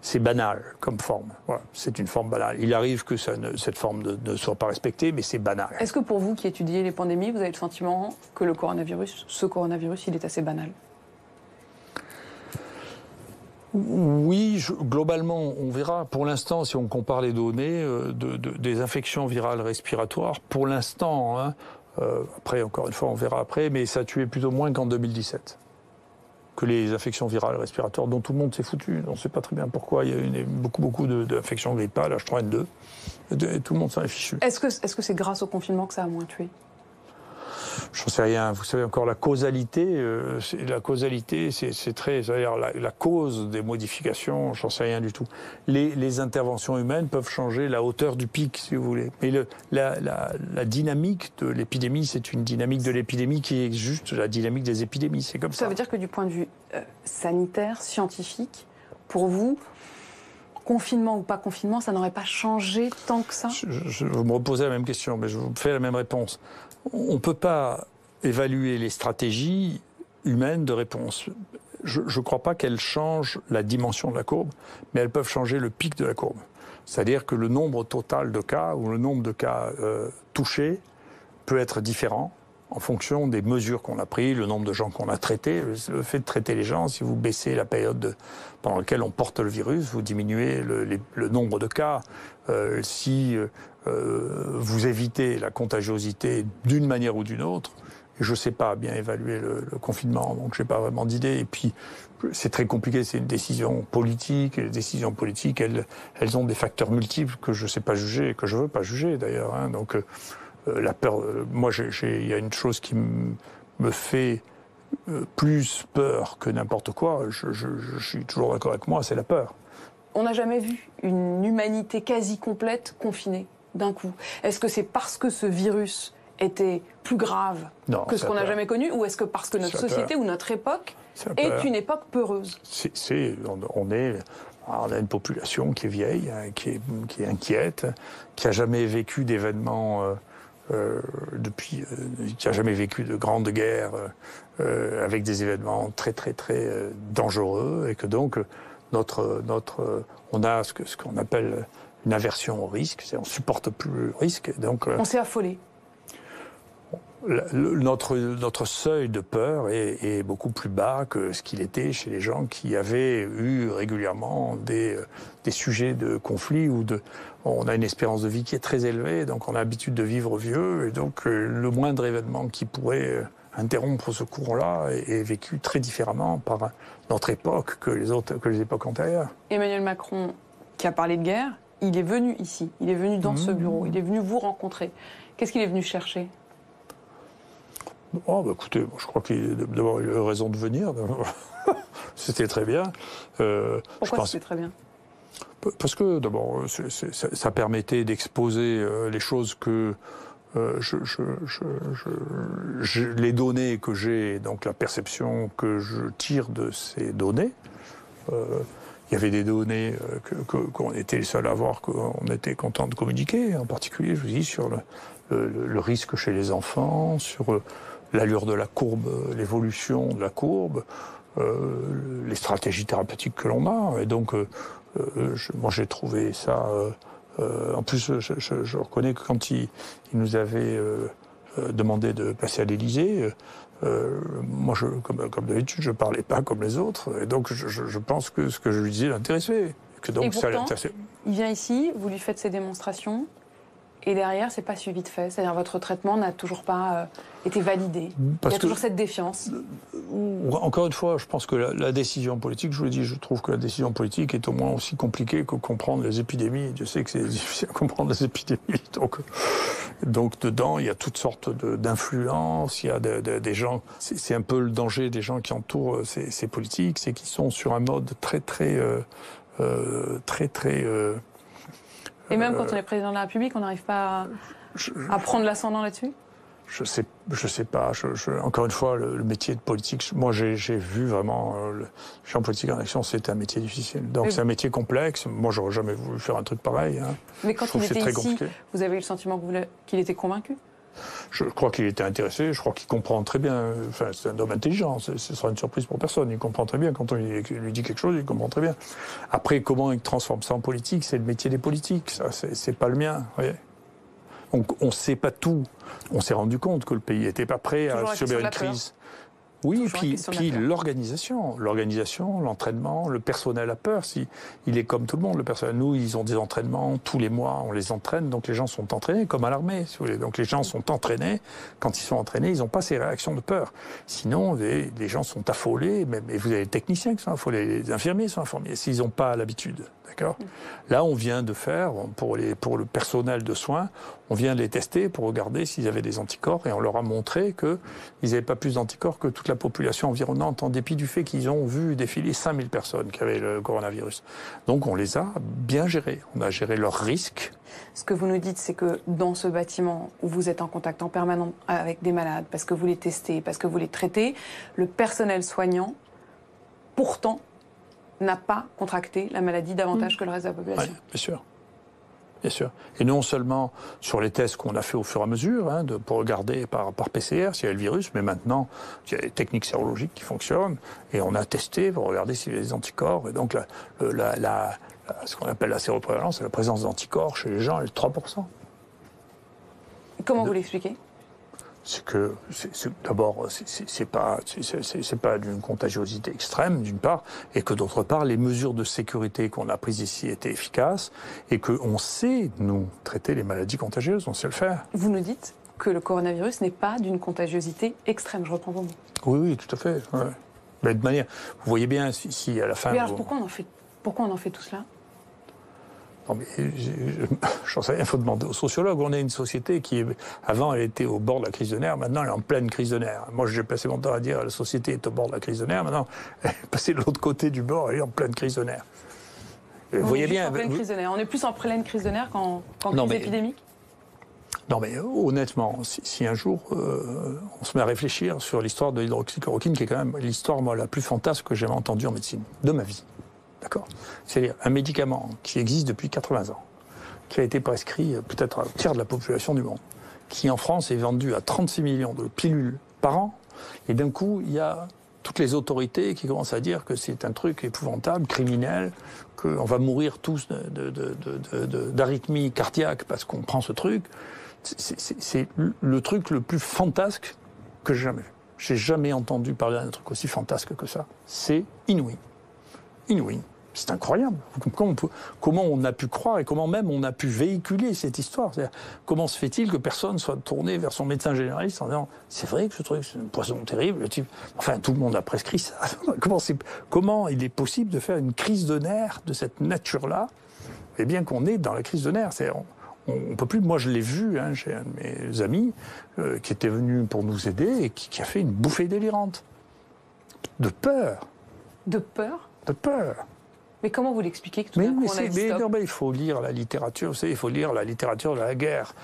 C'est banal comme forme. Voilà, c'est une forme banale. Il arrive que cette forme ne soit pas respectée, mais c'est banal. Est-ce que pour vous qui étudiez les pandémies, vous avez le sentiment que ce coronavirus, il est assez banal? Oui, globalement, on verra. Pour l'instant, si on compare les données des infections virales respiratoires, pour l'instant, hein, après, encore une fois, on verra après, mais ça tuait plutôt moins qu'en 2017. Que les infections virales respiratoires dont tout le monde s'est foutu. On ne sait pas très bien pourquoi. Il y a eu beaucoup d'infections grippales, H3N2, et tout le monde s'en est fichu. Est-ce que c'est grâce au confinement que ça a moins tué? J'en sais rien. Vous savez encore la causalité. C'est très, c'est-à-dire la cause des modifications. J'en sais rien du tout. Les interventions humaines peuvent changer la hauteur du pic, si vous voulez. Mais la dynamique de l'épidémie, c'est une dynamique de l'épidémie qui est juste la dynamique des épidémies. C'est comme ça. Ça veut dire que du point de vue sanitaire, scientifique, pour vous, confinement ou pas confinement, ça n'aurait pas changé tant que ça? Vous me reposez la même question, mais je vous fais la même réponse. On ne peut pas évaluer les stratégies humaines de réponse. Je ne crois pas qu'elles changent la dimension de la courbe, mais elles peuvent changer le pic de la courbe. C'est-à-dire que le nombre total de cas ou le nombre de cas touchés peut être différent en fonction des mesures qu'on a prises, le nombre de gens qu'on a traités. Le fait de traiter les gens, si vous baissez la période pendant laquelle on porte le virus, vous diminuez le nombre de cas. Si vous évitez la contagiosité d'une manière ou d'une autre, et je ne sais pas bien évaluer le confinement, donc je n'ai pas vraiment d'idée. Et puis, c'est très compliqué, c'est une décision politique. Et les décisions politiques, elles ont des facteurs multiples que je ne sais pas juger, et que je ne veux pas juger d'ailleurs. Hein. Donc, la peur, moi, il y a une chose qui me fait plus peur que n'importe quoi, je suis toujours d'accord avec moi, c'est la peur. On n'a jamais vu une humanité quasi complète confinée d'un coup. Est-ce que c'est parce que ce virus était plus grave que ce qu'on n'a jamais connu, ou est-ce que parce que notre société ou notre époque est une époque peureuse? On a une population qui est vieille, qui est inquiète, qui n'a jamais vécu d'événements qui n'a jamais vécu de grandes guerres avec des événements très dangereux, et que donc on a ce qu'on appelle une aversion au risque, on supporte plus le risque. Donc, on s'est affolé. Notre seuil de peur est beaucoup plus bas que ce qu'il était chez les gens qui avaient eu régulièrement des sujets de conflit on a une espérance de vie qui est très élevée, donc on a l'habitude de vivre vieux, et donc le moindre événement qui pourrait interrompre ce cours-là est vécu très différemment par notre époque que les époques antérieures. Emmanuel Macron, qui a parlé de guerre, il est venu ici, il est venu dans ce bureau, il est venu vous rencontrer. Qu'est-ce qu'il est venu chercher? Écoutez, je crois qu'il a d'abord eu raison de venir. C'était très bien. Pourquoi c'était très bien? Parce que d'abord, ça permettait d'exposer les choses que les données que j'ai, donc la perception que je tire de ces données. Il y avait des données qu'on était les seuls à voir, qu'on était content de communiquer, en particulier, je vous dis, sur le risque chez les enfants, sur l'allure de la courbe, l'évolution de la courbe, les stratégies thérapeutiques que l'on a. Et donc, moi, j'ai trouvé ça... en plus, je reconnais que quand il nous avait demandé de passer à l'Élysée, moi, comme d'habitude, je parlais pas comme les autres. Et donc, je pense que ce que je lui disais l'intéressait. Et pourtant, il vient ici, vous lui faites ses démonstrations, et derrière, c'est pas suivi de fait. C'est-à-dire, votre traitement n'a toujours pas été validé. Il y a toujours cette défiance. Encore une fois, je pense que la décision politique, je vous l'ai dit, je trouve que la décision politique est au moins aussi compliquée que comprendre les épidémies. Je sais que c'est difficile à comprendre les épidémies. Donc dedans, il y a toutes sortes d'influences, il y a des gens... C'est un peu le danger des gens qui entourent ces politiques, c'est qu'ils sont sur un mode très... Et même quand on est président de la République, on n'arrive pas à prendre l'ascendant là-dessus ? Je sais pas. Encore une fois, le métier de politique, moi j'ai vu vraiment le champ politique en action, c'est un métier difficile. Donc c'est un métier complexe. Moi, j'aurais jamais voulu faire un truc pareil. Hein. Mais quand il était ici, vous avez eu le sentiment qu'il était convaincu ? Je crois qu'il était intéressé, je crois qu'il comprend très bien, enfin c'est un homme intelligent, ce sera une surprise pour personne, il comprend très bien, quand on lui dit quelque chose, il comprend très bien. Après, comment il transforme ça en politique, c'est le métier des politiques, ça c'est pas le mien, vous voyez. On ne sait pas tout, on s'est rendu compte que le pays n'était pas prêt à subir une crise. Oui, puis l'organisation, l'entraînement, le personnel a peur. Il est comme tout le monde, le personnel. Nous, ils ont des entraînements tous les mois, on les entraîne, donc les gens sont entraînés, comme à l'armée, si vous voulez. Donc les gens sont entraînés. Quand ils sont entraînés, ils n'ont pas ces réactions de peur. Sinon, les gens sont affolés, et vous avez les techniciens qui sont affolés, les infirmiers sont affolés, s'ils n'ont pas l'habitude. D'accord ? Là, on vient de faire, pour le personnel de soins, on vient de les tester pour regarder s'ils avaient des anticorps, et on leur a montré qu'ils n'avaient pas plus d'anticorps que toute la population environnante, en dépit du fait qu'ils ont vu défiler 5000 personnes qui avaient le coronavirus. Donc on les a bien gérés. On a géré leurs risques. Ce que vous nous dites, c'est que dans ce bâtiment où vous êtes en contact en permanence avec des malades, parce que vous les testez, parce que vous les traitez, le personnel soignant, pourtant, n'a pas contracté la maladie davantage que le reste de la population. Oui, bien sûr. Bien sûr. Et non seulement sur les tests qu'on a fait au fur et à mesure, pour regarder par PCR s'il y a le virus, mais maintenant, il y a des techniques sérologiques qui fonctionnent, et on a testé pour regarder s'il y a des anticorps. Et donc, ce qu'on appelle la séroprévalence, c'est la présence d'anticorps chez les gens, elle est de 3%. Comment vous l'expliquez ? C'est que, d'abord, c'est pas d'une contagiosité extrême, d'une part, et que d'autre part, les mesures de sécurité qu'on a prises ici étaient efficaces, et qu'on sait, nous, traiter les maladies contagieuses, on sait le faire. Vous nous dites que le coronavirus n'est pas d'une contagiosité extrême, je reprends vos mots. Oui, tout à fait. Ouais. Mais de manière, vous voyez bien, si à la fin... Mais alors, pourquoi on en fait tout cela ? Non, mais j'en sais rien, il faut demander aux sociologues. On est une société qui, avant, elle était au bord de la crise de nerfs, maintenant elle est en pleine crise de nerfs. Moi, j'ai passé mon temps à dire que la société est au bord de la crise de nerfs, maintenant elle est passée de l'autre côté du bord, elle est en pleine crise de nerfs. Vous voyez bien. On est plus en pleine crise de nerfs qu'en crise épidémique ? Non, mais honnêtement, si un jour on se met à réfléchir sur l'histoire de l'hydroxychloroquine, qui est quand même l'histoire la plus fantasque que j'ai entendue en médecine, de ma vie. D'accord ? C'est-à-dire un médicament qui existe depuis 80 ans, qui a été prescrit peut-être à un tiers de la population du monde, qui en France est vendu à 36 millions de pilules par an, et d'un coup, il y a toutes les autorités qui commencent à dire que c'est un truc épouvantable, criminel, qu'on va mourir tous d'arythmie cardiaque parce qu'on prend ce truc. C'est le truc le plus fantasque que j'ai jamais vu. J'ai jamais entendu parler d'un truc aussi fantasque que ça. C'est inouï. Inouï. C'est incroyable. Comment on a pu croire et comment même on a pu véhiculer cette histoire. Comment se fait-il que personne soit tourné vers son médecin généraliste en disant « c'est vrai que ce truc, c'est un poison terrible ». Enfin, tout le monde a prescrit ça. Comment il est possible de faire une crise de nerfs de cette nature-là, et bien qu'on est dans la crise de nerfs. On peut plus. Moi, je l'ai vu chez un de mes amis qui était venu pour nous aider et qui a fait une bouffée délirante. De peur. De peur ? De peur. Mais comment vous l'expliquez que tout d'un coup on a dit stop ? Il faut lire la littérature, vous savez, il faut lire la littérature de la guerre.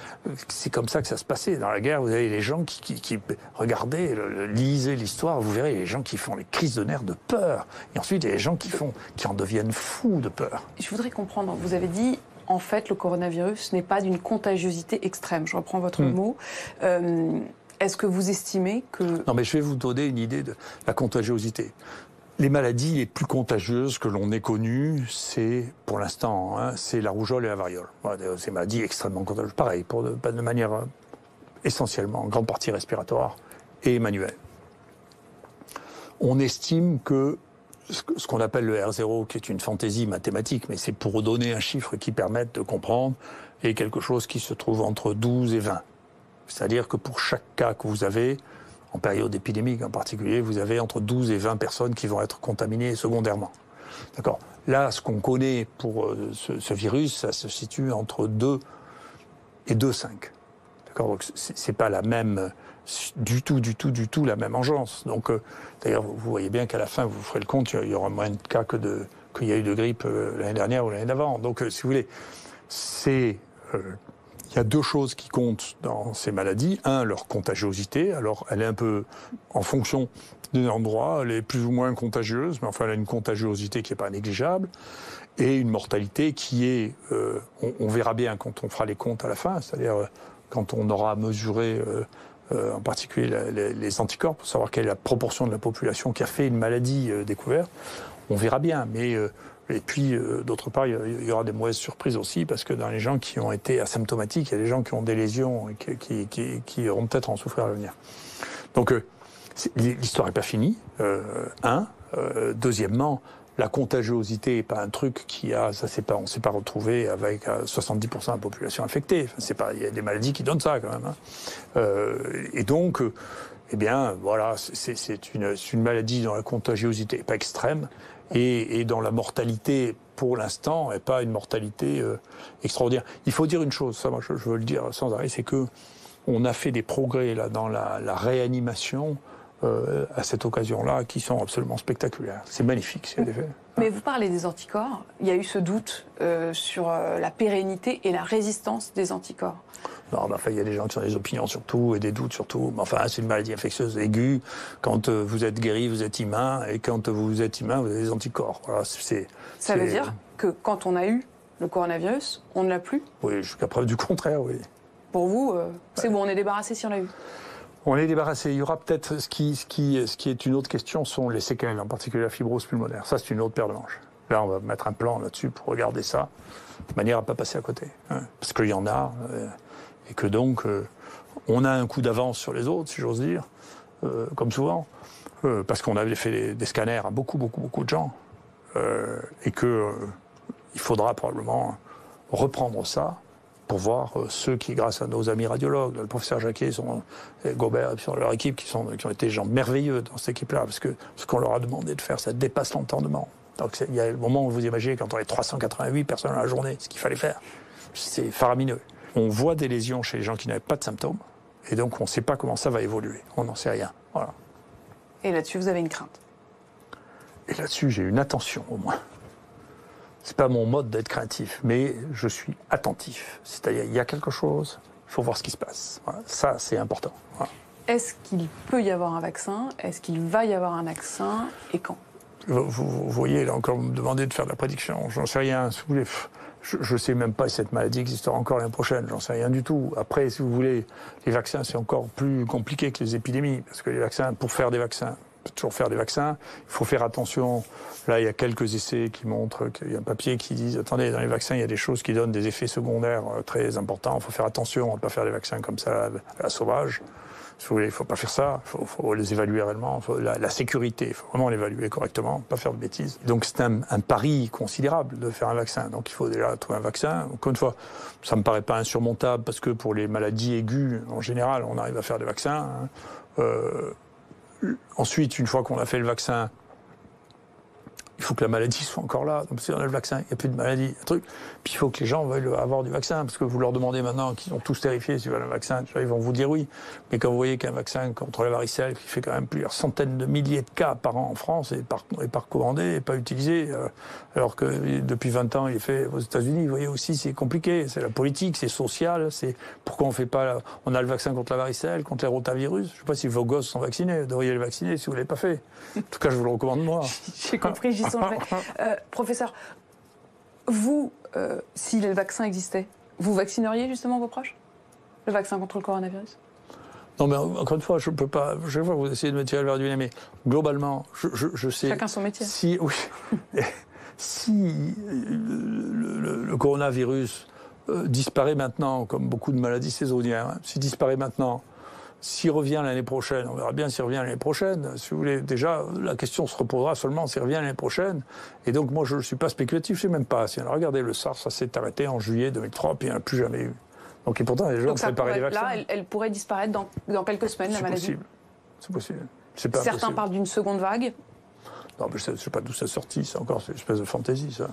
C'est comme ça que ça se passait. Dans la guerre, vous avez les gens qui regardaient, lisaient l'histoire, vous verrez les gens qui font les crises de nerfs de peur. Et ensuite, il y a les gens qui en deviennent fous de peur. Je voudrais comprendre, vous avez dit, en fait, le coronavirus n'est pas d'une contagiosité extrême. Je reprends votre mot. Est-ce que vous estimez que... Non, mais je vais vous donner une idée de la contagiosité. Les maladies les plus contagieuses que l'on ait connues, c'est, pour l'instant, c'est la rougeole et la variole. Voilà, ces maladies extrêmement contagieuses. Pareil, de manière essentiellement, en grande partie respiratoire et manuelle. On estime que ce qu'on appelle le R0, qui est une fantaisie mathématique, mais c'est pour donner un chiffre qui permette de comprendre, est quelque chose qui se trouve entre 12 et 20. C'est-à-dire que pour chaque cas que vous avez, en période épidémique en particulier, vous avez entre 12 et 20 personnes qui vont être contaminées secondairement. D'accord. Là, ce qu'on connaît pour ce virus, ça se situe entre 2 et 2,5. D'accord. Donc c'est pas la même du tout la même engeance. Donc d'ailleurs, vous voyez bien qu'à la fin, vous ferez le compte, il y aura moins de cas qu'il y a eu de grippe l'année dernière ou l'année d'avant. Donc si vous voulez, il y a deux choses qui comptent dans ces maladies. Un, leur contagiosité. Alors, elle est un peu en fonction des endroits. Elle est plus ou moins contagieuse, mais enfin, elle a une contagiosité qui n'est pas négligeable. Et une mortalité qui est... on verra bien quand on fera les comptes à la fin, c'est-à-dire quand on aura mesuré en particulier les anticorps pour savoir quelle est la proportion de la population qui a fait une maladie découverte. On verra bien, mais... Et puis, d'autre part, il y aura des mauvaises surprises aussi, parce que dans les gens qui ont été asymptomatiques, il y a des gens qui ont des lésions et qui auront peut-être en souffrir à l'avenir. Donc, l'histoire n'est pas finie, deuxièmement, la contagiosité n'est pas un truc on ne s'est pas retrouvé avec 70% de la population infectée. Enfin, il y a des maladies qui donnent ça, quand même. Et donc... eh bien, voilà, c'est une maladie dont la contagiosité n'est pas extrême et dont la mortalité, pour l'instant, n'est pas une mortalité extraordinaire. Il faut dire une chose, ça, moi, je veux le dire sans arrêt, c'est que on a fait des progrès là dans la réanimation à cette occasion-là qui sont absolument spectaculaires. C'est magnifique, c'est des faits. Mais vous parlez des anticorps. Il y a eu ce doute sur la pérennité et la résistance des anticorps. Non, mais enfin, il y a des gens qui ont des opinions sur tout et des doutes sur tout. Mais enfin, c'est une maladie infectieuse aiguë. Quand vous êtes guéri, vous êtes humain. Et quand vous êtes humain, vous avez des anticorps. Voilà, ça veut dire que quand on a eu le coronavirus, on ne l'a plus? Oui, jusqu'à preuve du contraire, oui. Pour vous, c'est bon, on est débarrassé si on l'a eu? On est débarrassé. Il y aura peut-être... Ce qui est une autre question sont les séquelles, en particulier la fibrose pulmonaire. Ça, c'est une autre paire de manches. Là, on va mettre un plan là-dessus pour regarder ça, de manière à ne pas passer à côté. Hein, parce qu'il y en a... et que donc, on a un coup d'avance sur les autres, si j'ose dire, comme souvent, parce qu'on avait fait des scanners à beaucoup de gens, et il faudra probablement reprendre ça pour voir ceux qui, grâce à nos amis radiologues, le professeur Jacquet, Gobert et leur équipe, qui ont été des gens merveilleux dans cette équipe-là, parce que ce qu'on leur a demandé de faire, ça dépasse l'entendement. Donc il y a le moment où vous imaginez, quand on est 388 personnes à la journée, ce qu'il fallait faire, c'est faramineux. On voit des lésions chez les gens qui n'avaient pas de symptômes, et donc on ne sait pas comment ça va évoluer. On n'en sait rien. Voilà. Et là-dessus, vous avez une crainte? Et là-dessus, j'ai une attention, au moins. C'est pas mon mode d'être craintif, mais je suis attentif. C'est-à-dire, il y a quelque chose, il faut voir ce qui se passe. Voilà. Ça, c'est important. Voilà. Est-ce qu'il peut y avoir un vaccin? Est-ce qu'il va y avoir un vaccin? Et quand? Vous voyez, là encore, vous me demandez de faire de la prédiction. J'en sais rien. Si vous voulez... Je ne sais même pas si cette maladie existera encore l'année prochaine, j'en sais rien du tout. Après, si vous voulez, les vaccins, c'est encore plus compliqué que les épidémies, parce que les vaccins, pour faire des vaccins, on peut toujours faire des vaccins, il faut faire attention. Là, il y a quelques essais qui montrent, qu'il y a un papier qui dit, attendez, dans les vaccins, il y a des choses qui donnent des effets secondaires très importants, il faut faire attention, on ne peut pas faire des vaccins comme ça à la sauvage. Si vous voulez, il ne faut pas faire ça, il faut les évaluer réellement. La sécurité, il faut vraiment l'évaluer correctement, pas faire de bêtises. Donc c'est un pari considérable de faire un vaccin. Donc il faut déjà trouver un vaccin. Encore une fois, ça ne me paraît pas insurmontable parce que pour les maladies aiguës, en général, on arrive à faire des vaccins. Ensuite, une fois qu'on a fait le vaccin, il faut que la maladie soit encore là. Donc si on a le vaccin, il n'y a plus de maladie, un truc. Puis il faut que les gens veuillent avoir du vaccin, parce que vous leur demandez maintenant qu'ils ont tous terrifiés s'ils veulent un vaccin, ils vont vous dire oui. Mais quand vous voyez qu'un vaccin contre la varicelle, qui fait quand même plusieurs centaines de milliers de cas par an en France, est pas recommandé, et pas utilisé, alors que depuis 20 ans, il est fait aux États-Unis, vous voyez aussi, c'est compliqué. C'est la politique, c'est social, c'est pourquoi on fait pas... On a le vaccin contre la varicelle, contre les rotavirus. Je ne sais pas si vos gosses sont vaccinés, vous devriez les vacciner si vous ne l'avez pas fait. En tout cas, je vous le recommande moi. J'ai compris, j'y songerai. Professeur, vous, si le vaccin existait, vous vaccineriez justement vos proches? Le vaccin contre le coronavirus? Non, mais encore une fois, je ne peux pas. Chaque fois, vous essayez de me tirer vers du nez, mais globalement, je sais. Chacun son métier. Si le coronavirus disparaît maintenant, comme beaucoup de maladies saisonnières, s'il disparaît maintenant, s'il revient l'année prochaine, on verra bien s'il revient l'année prochaine. Si vous voulez, déjà, la question se reposera seulement s'il revient l'année prochaine. Et donc, moi, je ne suis pas spéculatif, je ne sais même pas. Si on a regardé le SARS, ça s'est arrêté en juillet 2003, puis il n'y en a plus jamais eu. Donc, et pourtant, les gens ont préparé les vaccins. Là, elle pourrait disparaître dans quelques semaines, la maladie. C'est possible. C'est pas Certains impossible. parlent d'une seconde vague. Non, mais je ne sais pas d'où ça sortit, c'est encore une espèce de fantaisie, ça.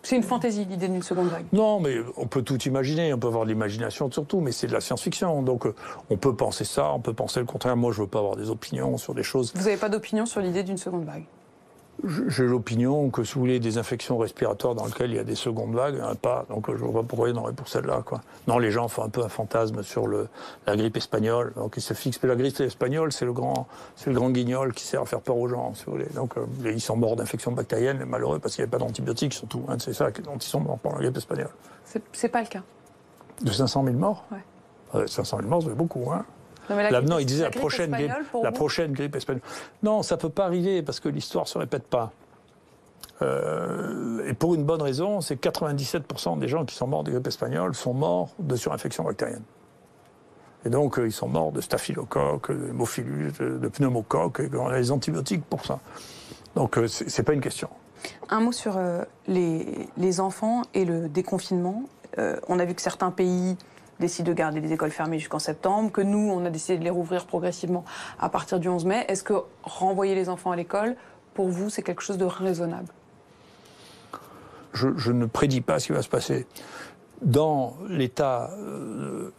C'est une fantaisie, l'idée d'une seconde vague. Non, mais on peut tout imaginer, on peut avoir de l'imagination surtout, mais c'est de la science-fiction. Donc on peut penser ça, on peut penser le contraire. Moi, je ne veux pas avoir des opinions sur des choses. Vous n'avez pas d'opinion sur l'idée d'une seconde vague? J'ai l'opinion que, si vous voulez, des infections respiratoires dans lesquelles il y a des secondes vagues, il n'y en a pas. Donc je ne vois pas pourquoi il y en aurait pour celle-là, quoi. Non, les gens font un peu un fantasme sur la grippe espagnole. Donc ils se fixent. Mais la grippe espagnole, c'est le grand guignol qui sert à faire peur aux gens, si vous voulez. Donc ils sont morts d'infections bactériennes, les malheureux, parce qu'il n'y avait pas d'antibiotiques, surtout. Hein, c'est ça dont ils sont morts pendant la grippe espagnole. C'est pas le cas. De 500 000 morts? Ouais. 500 000 morts, ça fait beaucoup, hein. Non, il disait la prochaine grippe espagnole. Non, ça ne peut pas arriver parce que l'histoire ne se répète pas. Et pour une bonne raison, c'est que 97% des gens qui sont morts de grippe espagnole sont morts de surinfection bactérienne. Et donc, ils sont morts de staphylocoque, de hémophilus, de pneumocoque, et on a les antibiotiques pour ça. Donc, ce n'est pas une question. Un mot sur les enfants et le déconfinement. On a vu que certains pays décident de garder les écoles fermées jusqu'en septembre, que nous, on a décidé de les rouvrir progressivement à partir du 11 mai. Est-ce que renvoyer les enfants à l'école, pour vous, c'est quelque chose de raisonnable? Je ne prédis pas ce qui va se passer. Dans l'état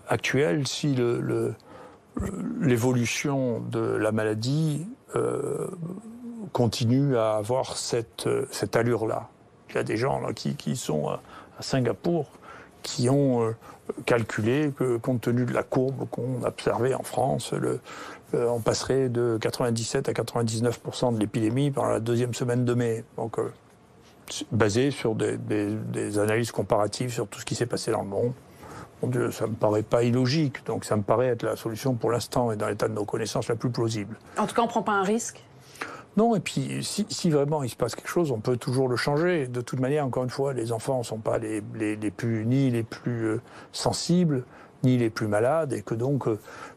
actuel, si l'évolution de la maladie continue à avoir cette allure-là, il y a des gens là, qui sont à Singapour qui ont calculé que, compte tenu de la courbe qu'on observait en France, on passerait de 97 à 99% de l'épidémie pendant la deuxième semaine de mai. Donc, basé sur des analyses comparatives sur tout ce qui s'est passé dans le monde. Mon Dieu, ça ne me paraît pas illogique. Donc, ça me paraît être la solution pour l'instant et dans l'état de nos connaissances la plus plausible. En tout cas, on ne prend pas un risque? Non, et puis si vraiment il se passe quelque chose, on peut toujours le changer. De toute manière, encore une fois, les enfants ne sont pas ni les plus sensibles, ni les plus malades, et que donc,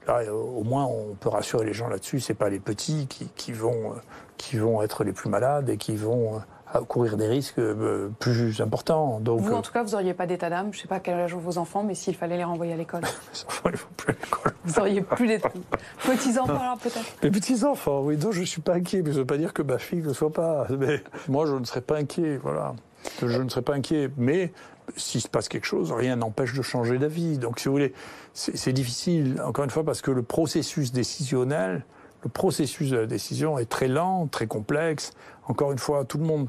là, au moins, on peut rassurer les gens là-dessus. C'est pas les petits qui vont être les plus malades et qui vont courir des risques plus importants. Donc, vous, en tout cas, vous n'auriez pas d'état d'âme. Je ne sais pas à quel âge ont vos enfants, mais s'il fallait les renvoyer à l'école. Les enfants, ils ne vont plus à l'école. Vous n'auriez plus d'état d'âme. Petits-enfants, alors, peut-être? Les petits-enfants, oui. Donc, je ne suis pas inquiet. Mais ça ne veut pas dire que ma fille ne soit pas. Mais moi, je ne serais pas inquiet, voilà. Je ne serais pas inquiet. Mais s'il se passe quelque chose, rien n'empêche de changer d'avis. Donc, si vous voulez, c'est difficile, encore une fois, parce que le processus décisionnel, le processus de la décision est très lent, très complexe. Encore une fois, tout le monde,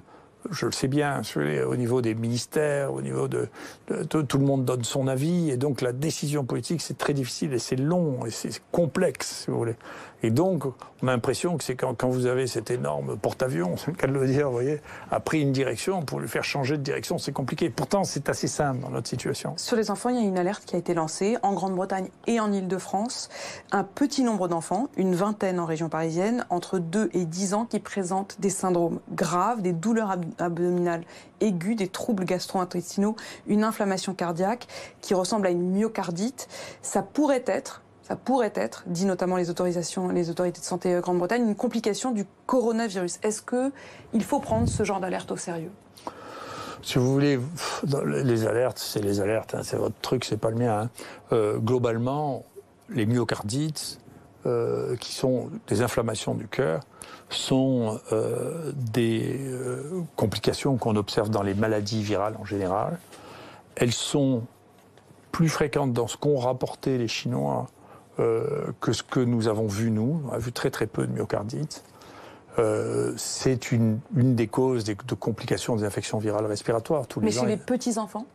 je le sais bien, au niveau des ministères, au niveau tout le monde donne son avis, et donc la décision politique, c'est très difficile, et c'est long, et c'est complexe, si vous voulez. Et donc, on a l'impression que c'est quand vous avez cet énorme porte-avions, c'est le cas de le dire, vous voyez, a pris une direction, pour lui faire changer de direction, c'est compliqué. Pourtant, c'est assez simple dans notre situation. Sur les enfants, il y a une alerte qui a été lancée en Grande-Bretagne et en Île-de-France. Un petit nombre d'enfants, une vingtaine en région parisienne, entre 2 et 10 ans, qui présentent des syndromes graves, des douleurs abdominales aiguës, des troubles gastro-intestinaux, une inflammation cardiaque qui ressemble à une myocardite. Ça pourrait être, dit notamment les autorités de santé Grande-Bretagne, une complication du coronavirus. Est-ce qu'il faut prendre ce genre d'alerte au sérieux? Si vous voulez, les alertes, c'est les alertes, hein, c'est votre truc, c'est pas le mien. Hein. Globalement, les myocardites, qui sont des inflammations du cœur, sont des complications qu'on observe dans les maladies virales en général. Elles sont plus fréquentes dans ce qu'ont rapporté les Chinois que ce que nous avons vu, nous. On a vu très très peu de myocardites. C'est une des causes de complications des infections virales respiratoires. Mais chez les petits-enfants?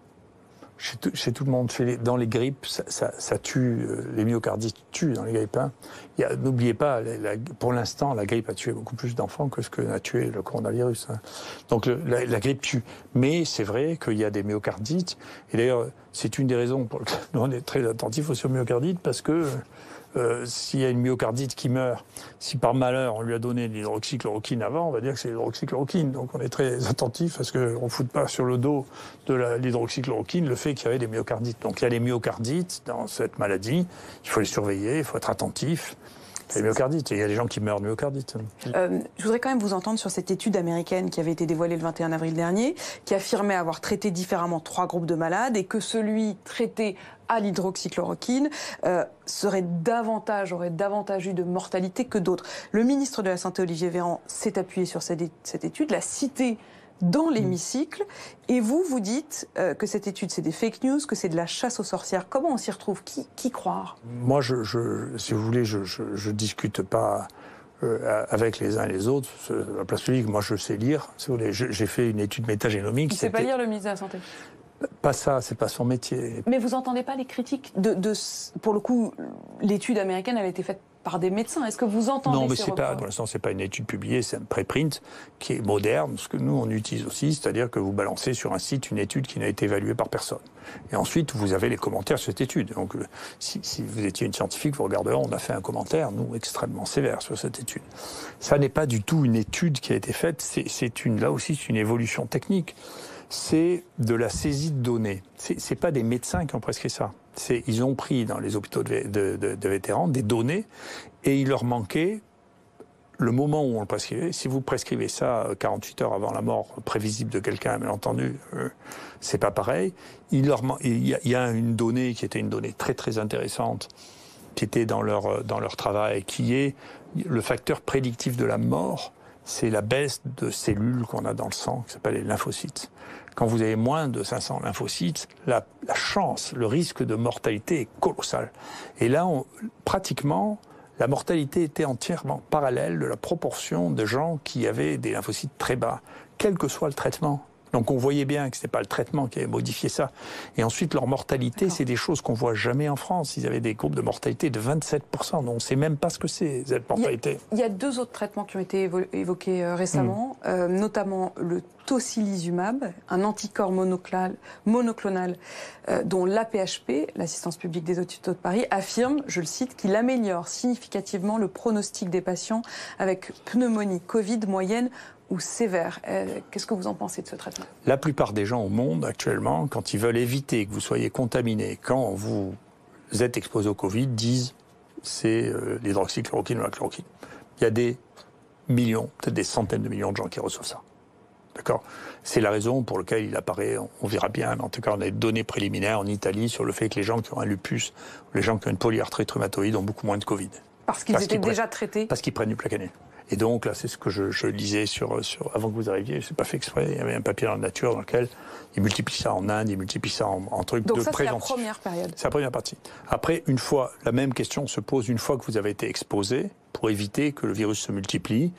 Chez tout le monde. Dans les grippes, ça tue, les myocardites tuent dans les grippes. Hein. N'oubliez pas, pour l'instant, la grippe a tué beaucoup plus d'enfants que ce que a tué le coronavirus. Hein. Donc la grippe tue. Mais c'est vrai qu'il y a des myocardites. Et d'ailleurs, c'est une des raisons pour lesquelles nous on est très attentifs aux myocardites, parce que s'il y a une myocardite qui meurt, si par malheur on lui a donné de l'hydroxychloroquine avant, on va dire que c'est l'hydroxychloroquine. Donc on est très attentif à ce qu'on ne foute pas sur le dos de l'hydroxychloroquine le fait qu'il y avait des myocardites. Donc il y a des myocardites dans cette maladie, il faut les surveiller, il faut être attentif. Les myocardites, il y a des gens qui meurent de myocardite. Je voudrais quand même vous entendre sur cette étude américaine qui avait été dévoilée le 21 avril dernier, qui affirmait avoir traité différemment 3 groupes de malades et que celui traité à l'hydroxychloroquine aurait davantage eu de mortalité que d'autres. Le ministre de la Santé, Olivier Véran, s'est appuyé sur cette étude, l'a citée dans l'hémicycle, et vous dites que cette étude c'est des fake news, que c'est de la chasse aux sorcières. Comment on s'y retrouve? Qui croire? Moi, si vous voulez, je discute pas avec les uns et les autres. À la place publique, moi je sais lire. Si vous voulez, j'ai fait une étude métagénomique. Il ne sait pas lire, le ministre de la Santé? Pas ça, c'est pas son métier. Mais vous entendez pas les critiques pour le coup, l'étude américaine, elle a été faite par des médecins. Est-ce que vous entendez Non, mais ces reproches? pour l'instant, c'est pas une étude publiée, c'est un préprint qui est moderne, ce que nous on utilise aussi, c'est-à-dire que vous balancez sur un site une étude qui n'a été évaluée par personne. Et ensuite, vous avez les commentaires sur cette étude. Donc, si vous étiez une scientifique, vous regarderez, on a fait un commentaire, nous, extrêmement sévère sur cette étude. Ça n'est pas du tout une étude qui a été faite, là aussi, c'est une évolution technique. C'est de la saisie de données. C'est pas des médecins qui ont prescrit ça. Ils ont pris dans les hôpitaux de vétérans des données et il leur manquait le moment où on le prescrivait. Si vous prescrivez ça 48 heures avant la mort prévisible de quelqu'un, bien entendu, c'est pas pareil. Il y a une donnée qui était une donnée très très intéressante, qui était dans leur travail, qui est le facteur prédictif de la mort. C'est la baisse de cellules qu'on a dans le sang, qui s'appelle les lymphocytes. Quand vous avez moins de 500 lymphocytes, la chance, le risque de mortalité est colossal. Et là, pratiquement, la mortalité était entièrement parallèle de la proportion de gens qui avaient des lymphocytes très bas, quel que soit le traitement. Donc on voyait bien que ce n'était pas le traitement qui avait modifié ça. Et ensuite, leur mortalité, c'est des choses qu'on ne voit jamais en France. Ils avaient des groupes de mortalité de 27%. Donc on ne sait même pas ce que c'est, cette mortalité. Il y a 2 autres traitements qui ont été évoqués récemment, notamment le tocilizumab, un anticorps monoclonal dont l'AP-HP, l'Assistance publique des hôpitaux de Paris, affirme, je le cite, qu'il améliore significativement le pronostic des patients avec pneumonie Covid moyenne ou sévère. Qu'est-ce que vous en pensez de ce traitement? La plupart des gens au monde actuellement, quand ils veulent éviter que vous soyez contaminé, quand vous êtes exposé au Covid, disent c'est l'hydroxychloroquine ou la chloroquine. Il y a des millions, peut-être des centaines de millions de gens qui reçoivent ça. D'accord? C'est la raison pour laquelle il apparaît, on verra bien, mais en tout cas on a des données préliminaires en Italie sur le fait que les gens qui ont un lupus, les gens qui ont une polyarthrite rhumatoïde ont beaucoup moins de Covid. Parce qu'ils étaient déjà traités? Parce qu'ils prennent du Plaquenil. Et donc là, c'est ce que je lisais avant que vous arriviez, je n'ai pas fait exprès, il y avait un papier dans la nature dans lequel ils multiplient ça en Inde, ils multiplient ça en trucs de préventif. Donc ça, c'est la première période. C'est la première partie. Après, la même question se pose une fois que vous avez été exposé, pour éviter que le virus se multiplie.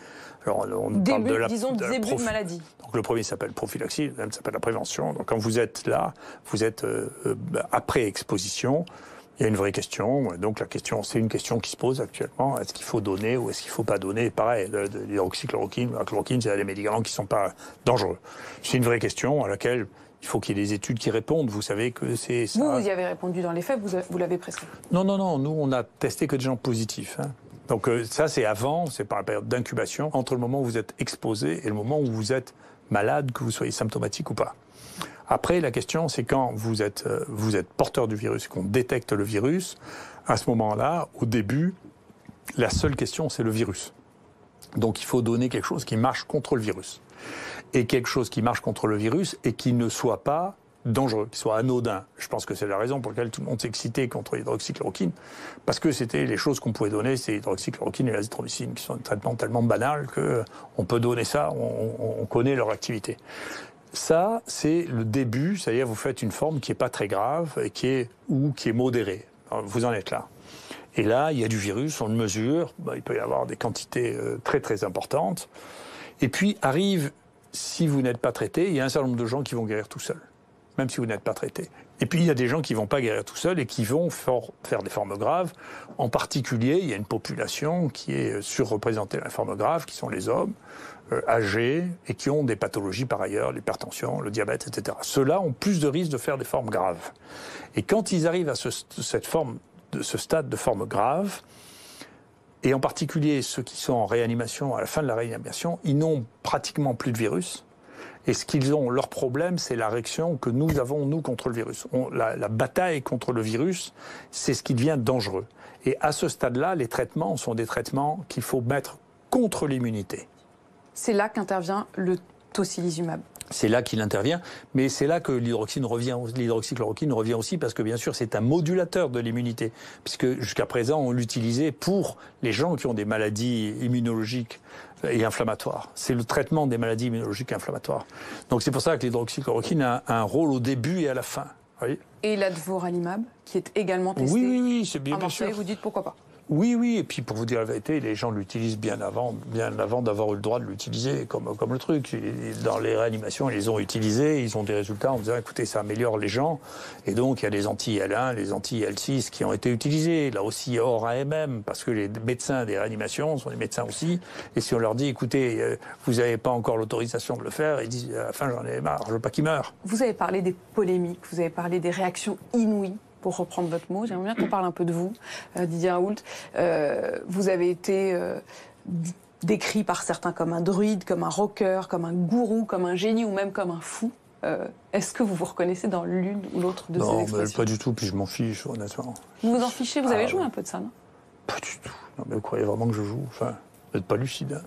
Alors, on parle de début de maladie. Donc le premier s'appelle prophylaxie, le deuxième s'appelle la prévention. Donc quand vous êtes là, vous êtes après exposition. Il y a une vraie question, donc c'est une question qui se pose actuellement. Est-ce qu'il faut donner ou est-ce qu'il ne faut pas donner? Pareil, l'hydroxychloroquine, la chloroquine, c'est des médicaments qui ne sont pas dangereux. C'est une vraie question à laquelle il faut qu'il y ait des études qui répondent. Vous savez que c'est ça. Vous y avez répondu dans les faits, vous l'avez prescrit? Non, nous on a testé que des gens positifs. Donc ça c'est avant, c'est par la période d'incubation, entre le moment où vous êtes exposé et le moment où vous êtes malade, que vous soyez symptomatique ou pas. Après, la question, c'est quand vous êtes porteur du virus et qu'on détecte le virus, à ce moment-là, au début, la seule question, c'est le virus. Donc, il faut donner quelque chose qui marche contre le virus. Et quelque chose qui marche contre le virus et qui ne soit pas dangereux, qui soit anodin. Je pense que c'est la raison pour laquelle tout le monde s'est excité contre l'hydroxychloroquine, parce que c'était les choses qu'on pouvait donner, c'est l'hydroxychloroquine et l'azithromycine, qui sont des traitements tellement banals qu'on peut donner ça, on connaît leur activité. Ça, c'est le début, c'est-à-dire vous faites une forme qui n'est pas très grave et qui est modérée. Alors, vous en êtes là. Et là, il y a du virus, on le mesure, il peut y avoir des quantités très très importantes. Et puis arrive, si vous n'êtes pas traité, il y a un certain nombre de gens qui vont guérir tout seuls, même si vous n'êtes pas traité. Et puis il y a des gens qui ne vont pas guérir tout seuls et qui vont faire des formes graves. En particulier, il y a une population qui est surreprésentée dans les formes graves, qui sont les hommes, âgés et qui ont des pathologies par ailleurs, l'hypertension, le diabète, etc. Ceux-là ont plus de risques de faire des formes graves. Et quand ils arrivent à cette forme de ce stade de forme grave. Et en particulier, ceux qui sont en réanimation, à la fin de la réanimation, ils n'ont pratiquement plus de virus. Et ce qu'ils ont, leur problème, c'est la réaction que nous avons, nous, contre le virus. La bataille contre le virus, c'est ce qui devient dangereux. Et à ce stade-là, les traitements sont des traitements qu'il faut mettre contre l'immunité. C'est là qu'intervient le tocilizumab. C'est là qu'il intervient, mais c'est là que l'hydroxychloroquine revient aussi parce que bien sûr c'est un modulateur de l'immunité, puisque jusqu'à présent on l'utilisait pour les gens qui ont des maladies immunologiques et inflammatoires. C'est le traitement des maladies immunologiques et inflammatoires. Donc c'est pour ça que l'hydroxychloroquine a un rôle au début et à la fin. Voyez. Et l'advoralimab, qui est également testé. Oui, c'est bien sûr. Vous dites pourquoi pas. Oui, et puis pour vous dire la vérité, les gens l'utilisent bien avant d'avoir eu le droit de l'utiliser comme le truc. Dans les réanimations, ils les ont utilisés, ils ont des résultats en disant écoutez, ça améliore les gens. Et donc il y a les anti-L1, les anti-L6 qui ont été utilisés, là aussi hors AMM, parce que les médecins des réanimations sont des médecins aussi. Et si on leur dit écoutez, vous n'avez pas encore l'autorisation de le faire, ils disent à la fin j'en ai marre, je veux pas qu'ils meurent. Vous avez parlé des polémiques, vous avez parlé des réactions inouïes. Pour reprendre votre mot, j'aimerais bien qu'on parle un peu de vous, Didier Raoult. Vous avez été décrit par certains comme un druide, comme un rocker, comme un gourou, comme un génie ou même comme un fou. Est-ce que vous vous reconnaissez dans l'une ou l'autre de ces expressions ? Non, pas du tout, puis je m'en fiche, honnêtement. Vous vous en fichez ? Vous avez joué un peu de ça, non ? Pas du tout. Non, mais vous croyez vraiment que je joue ? Enfin, vous n'êtes pas lucide. Hein.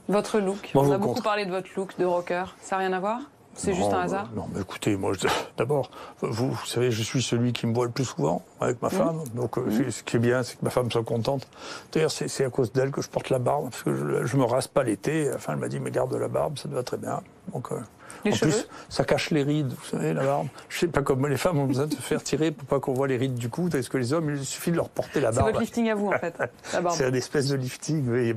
Votre look, on a beaucoup parlé de votre look de rocker. Ça n'a rien à voir ? C'est juste un hasard ? Non, mais écoutez, moi, d'abord, vous savez, je suis celui qui me voit le plus souvent avec ma femme. Donc, ce qui est bien, c'est que ma femme soit contente. D'ailleurs, c'est à cause d'elle que je porte la barbe, parce que je me rase pas l'été. Enfin, elle m'a dit, mais garde la barbe, ça te va très bien. Donc, les cheveux ? Plus, ça cache les rides, vous savez, la barbe. Je sais pas comme les femmes ont besoin de se faire tirer pour pas qu'on voit les rides du cou. Est-ce que les hommes, il suffit de leur porter la barbe. C'est votre lifting à vous, en fait, la barbe. C'est une espèce de lifting. Oui,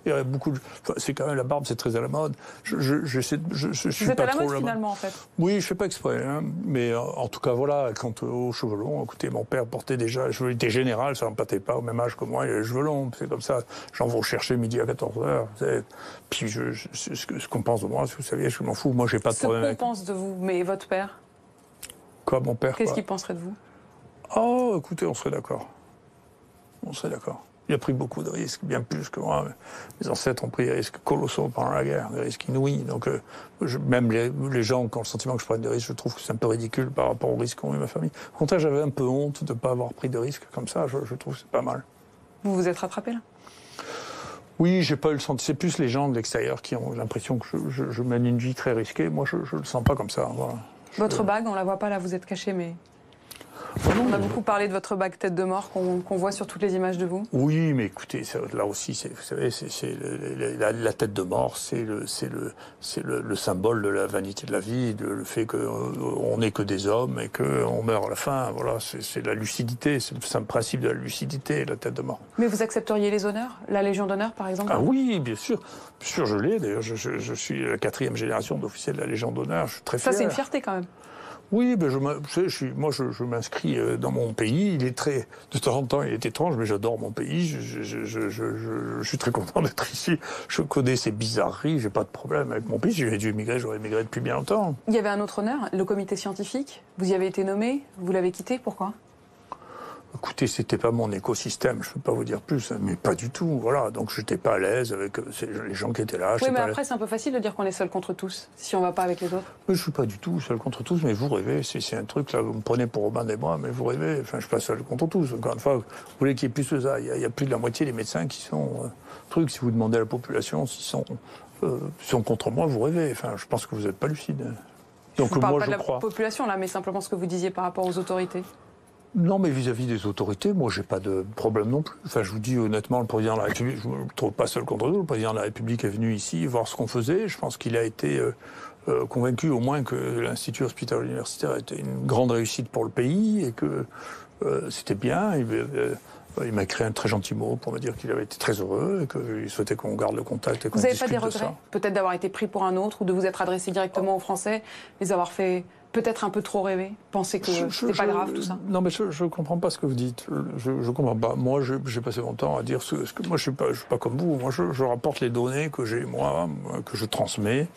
il y a beaucoup de... Enfin, c'est quand même la barbe, c'est très à la mode. Je suis vous êtes pas à la trop mode, finalement, en fait. Oui, je fais pas exprès. Hein. Mais en tout cas, voilà, quant aux cheveux longs, écoutez, mon père portait déjà... Je était général, ça n'empêchait pas au même âge que moi, il a les cheveux longs. C'est comme ça. J'en vais chercher midi à 14h. Puis ce qu'on pense de moi, vous savez, je m'en fous. Moi, j'ai pas de problème avec... de vous, mais votre père ? Quoi, mon père ? Qu'est-ce qu'il penserait de vous ? Oh, écoutez, on serait d'accord. On serait d'accord. Il a pris beaucoup de risques, bien plus que moi. Mes ancêtres ont pris des risques colossaux pendant la guerre, des risques inouïs. Donc, même les gens qui ont le sentiment que je prenne des risques, je trouve que c'est un peu ridicule par rapport aux risques qu'ont eu ma famille. Au contraire, j'avais un peu honte de ne pas avoir pris de risques comme ça. Je trouve que c'est pas mal. Vous vous êtes rattrapé, là ? Oui, j'ai pas eu le sentiment. C'est plus les gens de l'extérieur qui ont l'impression que je mène une vie très risquée. Moi, je le sens pas comme ça. Voilà. Votre bague, on la voit pas là, vous êtes caché, mais... On a beaucoup parlé de votre bague tête de mort qu'on voit sur toutes les images de vous. Oui, mais écoutez, là aussi, vous savez, la tête de mort, c'est le symbole de la vanité de la vie, le fait qu'on n'est que des hommes et qu'on meurt à la fin. Voilà, c'est la lucidité, c'est le principe de la lucidité, la tête de mort. Mais vous accepteriez les honneurs ? La Légion d'honneur, par exemple ? Ah oui, bien sûr. Bien sûr, je l'ai. D'ailleurs, je suis la 4e génération d'officiers de la Légion d'honneur. Je suis très fier. Ça, c'est une fierté, quand même. Oui, ben je m'inscris dans mon pays. De temps en temps, il est étrange, mais j'adore mon pays. Je suis très content d'être ici. Je connais ces bizarreries, j'ai pas de problème avec mon pays. Si j'avais dû émigrer, j'aurais émigré depuis bien longtemps. Il y avait un autre honneur, le comité scientifique. Vous y avez été nommé, vous l'avez quitté, pourquoi ? Écoutez, c'était pas mon écosystème, je peux pas vous dire plus, mais pas du tout, voilà. Donc j'étais pas à l'aise avec les gens qui étaient là. Oui, mais après c'est un peu facile de dire qu'on est seul contre tous, si on va pas avec les autres. Mais je suis pas du tout seul contre tous, mais vous rêvez, c'est un truc, là, vous me prenez pour Robin des Bois, mais vous rêvez, enfin je suis pas seul contre tous. Encore une fois, vous voulez qu'il y ait plus que ça, il y a plus de la moitié des médecins qui sont... si vous demandez à la population s'ils sont contre moi, vous rêvez, enfin je pense que vous n'êtes pas lucide. Donc je ne parle moi, pas de la population là, mais simplement ce que vous disiez par rapport aux autorités. Non, mais vis-à-vis des autorités, moi, j'ai pas de problème non plus. Enfin, je vous dis honnêtement, le président de la République, je me trouve pas seul contre nous. Le président de la République est venu ici voir ce qu'on faisait. Je pense qu'il a été convaincu au moins que l'Institut hospitalo-universitaire était une grande réussite pour le pays et que c'était bien. Il m'a écrit un très gentil mot pour me dire qu'il avait été très heureux et qu'il souhaitait qu'on garde le contact et qu'on discute de ça. Vous n'avez pas des regrets, peut-être d'avoir été pris pour un autre ou de vous être adressé directement aux Français, les avoir fait peut-être un peu trop rêvé, penser que c'était pas grave tout ça? Non, mais je comprends pas ce que vous dites. Je comprends pas. Moi, j'ai passé mon temps à dire ce que moi je suis pas comme vous. Moi, je rapporte les données que j'ai moi, que je transmets.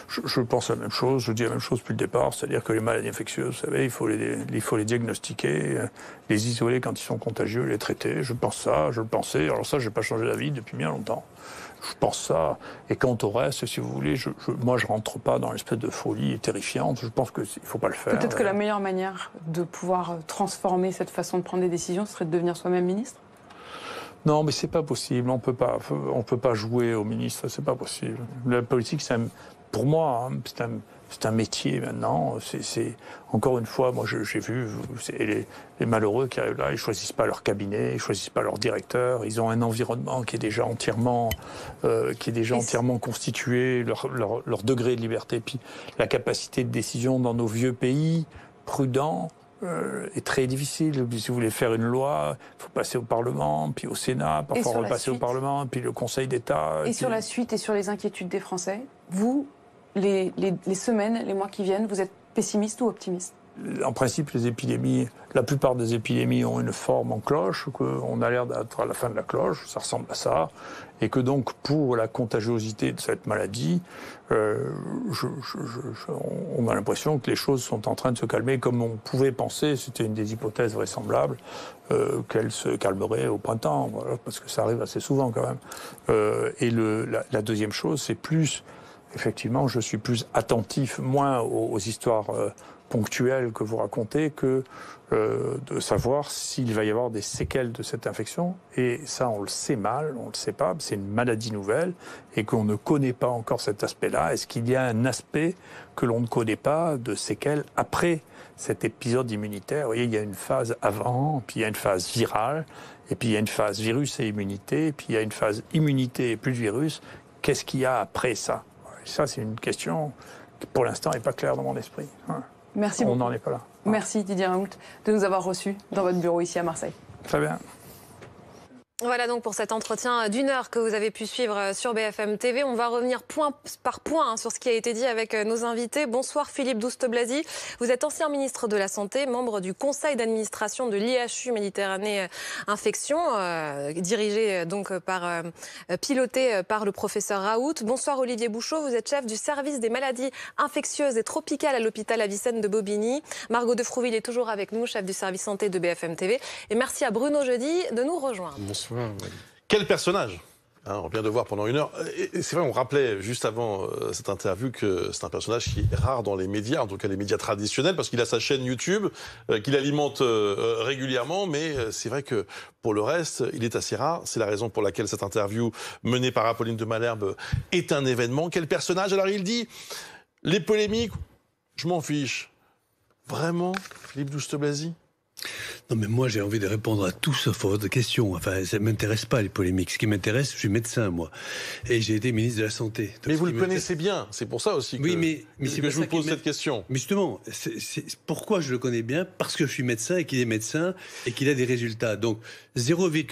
Je pense la même chose. Je dis la même chose depuis le départ, c'est-à-dire que les maladies infectieuses, vous savez, il faut les diagnostiquer, les isoler quand ils sont contagieux, les traiter. Je pense ça, je le pensais. Alors ça, j'ai pas changé d'avis depuis bien longtemps. Je pense ça. Et quant au reste, si vous voulez, moi, je rentre pas dans l'espèce de folie terrifiante. Je pense qu'il faut pas le faire. Peut-être que la meilleure manière de pouvoir transformer cette façon de prendre des décisions, ce serait de devenir soi-même ministre? Non, mais c'est pas possible. On peut pas jouer au ministre. C'est pas possible. La politique, pour moi, c'est un métier maintenant. C'est encore une fois, moi j'ai vu les malheureux qui arrivent là, ils choisissent pas leur cabinet, ils choisissent pas leur directeur, ils ont un environnement qui est déjà entièrement constitué, leur degré de liberté, puis la capacité de décision dans nos vieux pays prudents est très difficile. Si vous voulez faire une loi, il faut passer au Parlement, puis au Sénat, parfois repasser au Parlement, puis le Conseil d'État. Et sur la suite et sur les inquiétudes des Français, vous, les semaines, les mois qui viennent, vous êtes pessimiste ou optimiste? En principe, la plupart des épidémies ont une forme en cloche, qu'on a l'air d'être à la fin de la cloche, ça ressemble à ça, et que donc pour la contagiosité de cette maladie, on a l'impression que les choses sont en train de se calmer comme on pouvait penser, c'était une des hypothèses vraisemblables, qu'elles se calmeraient au printemps, voilà, parce que ça arrive assez souvent quand même. Et la deuxième chose, c'est plus, effectivement, je suis plus attentif, moins aux histoires ponctuelles que vous racontez, que de savoir s'il va y avoir des séquelles de cette infection. Et ça, on le sait mal, on le sait pas, c'est une maladie nouvelle et qu'on ne connaît pas encore cet aspect-là. Est-ce qu'il y a un aspect que l'on ne connaît pas de séquelles après cet épisode immunitaire? Vous voyez, il y a une phase avant, puis il y a une phase virale, et puis il y a une phase virus et immunité, et puis il y a une phase immunité et plus virus. Qu'est-ce qu'il y a après ça? Ça, c'est une question qui, pour l'instant, n'est pas claire dans mon esprit. Merci beaucoup. On n'en est pas là. Merci Didier Raoult de nous avoir reçus dans votre bureau ici à Marseille. Très bien. Voilà donc pour cet entretien d'une heure que vous avez pu suivre sur BFM TV. On va revenir point par point sur ce qui a été dit avec nos invités. Bonsoir Philippe Douste-Blazy. Vous êtes ancien ministre de la Santé, membre du conseil d'administration de l'IHU Méditerranée Infection, dirigé donc piloté par le professeur Raoult. Bonsoir Olivier Bouchot, vous êtes chef du service des maladies infectieuses et tropicales à l'hôpital Avicenne de Bobigny. Margot de Frouville est toujours avec nous, chef du service santé de BFM TV. Et merci à Bruno Jeudi de nous rejoindre. Bonsoir. Quel personnage, on vient de voir pendant une heure. Et c'est vrai, on rappelait juste avant cette interview que c'est un personnage qui est rare dans les médias, en tout cas les médias traditionnels, parce qu'il a sa chaîne YouTube, qu'il alimente régulièrement, mais c'est vrai que pour le reste, il est assez rare. C'est la raison pour laquelle cette interview menée par Apolline de Malherbe est un événement. Quel personnage? Alors il dit, les polémiques, je m'en fiche. Vraiment, Philippe Douste-Blazy? Non, mais moi, j'ai envie de répondre à tout sauf à votre question. Enfin, ça ne m'intéresse pas, les polémiques. Ce qui m'intéresse, je suis médecin, moi. Et j'ai été ministre de la Santé. Donc, mais vous le connaissez bien. C'est pour ça aussi que, oui, mais que je vous pose cette question. Mais justement, pourquoi je le connais bien? Parce que je suis médecin et qu'il est médecin et qu'il a des résultats. Donc, 0,1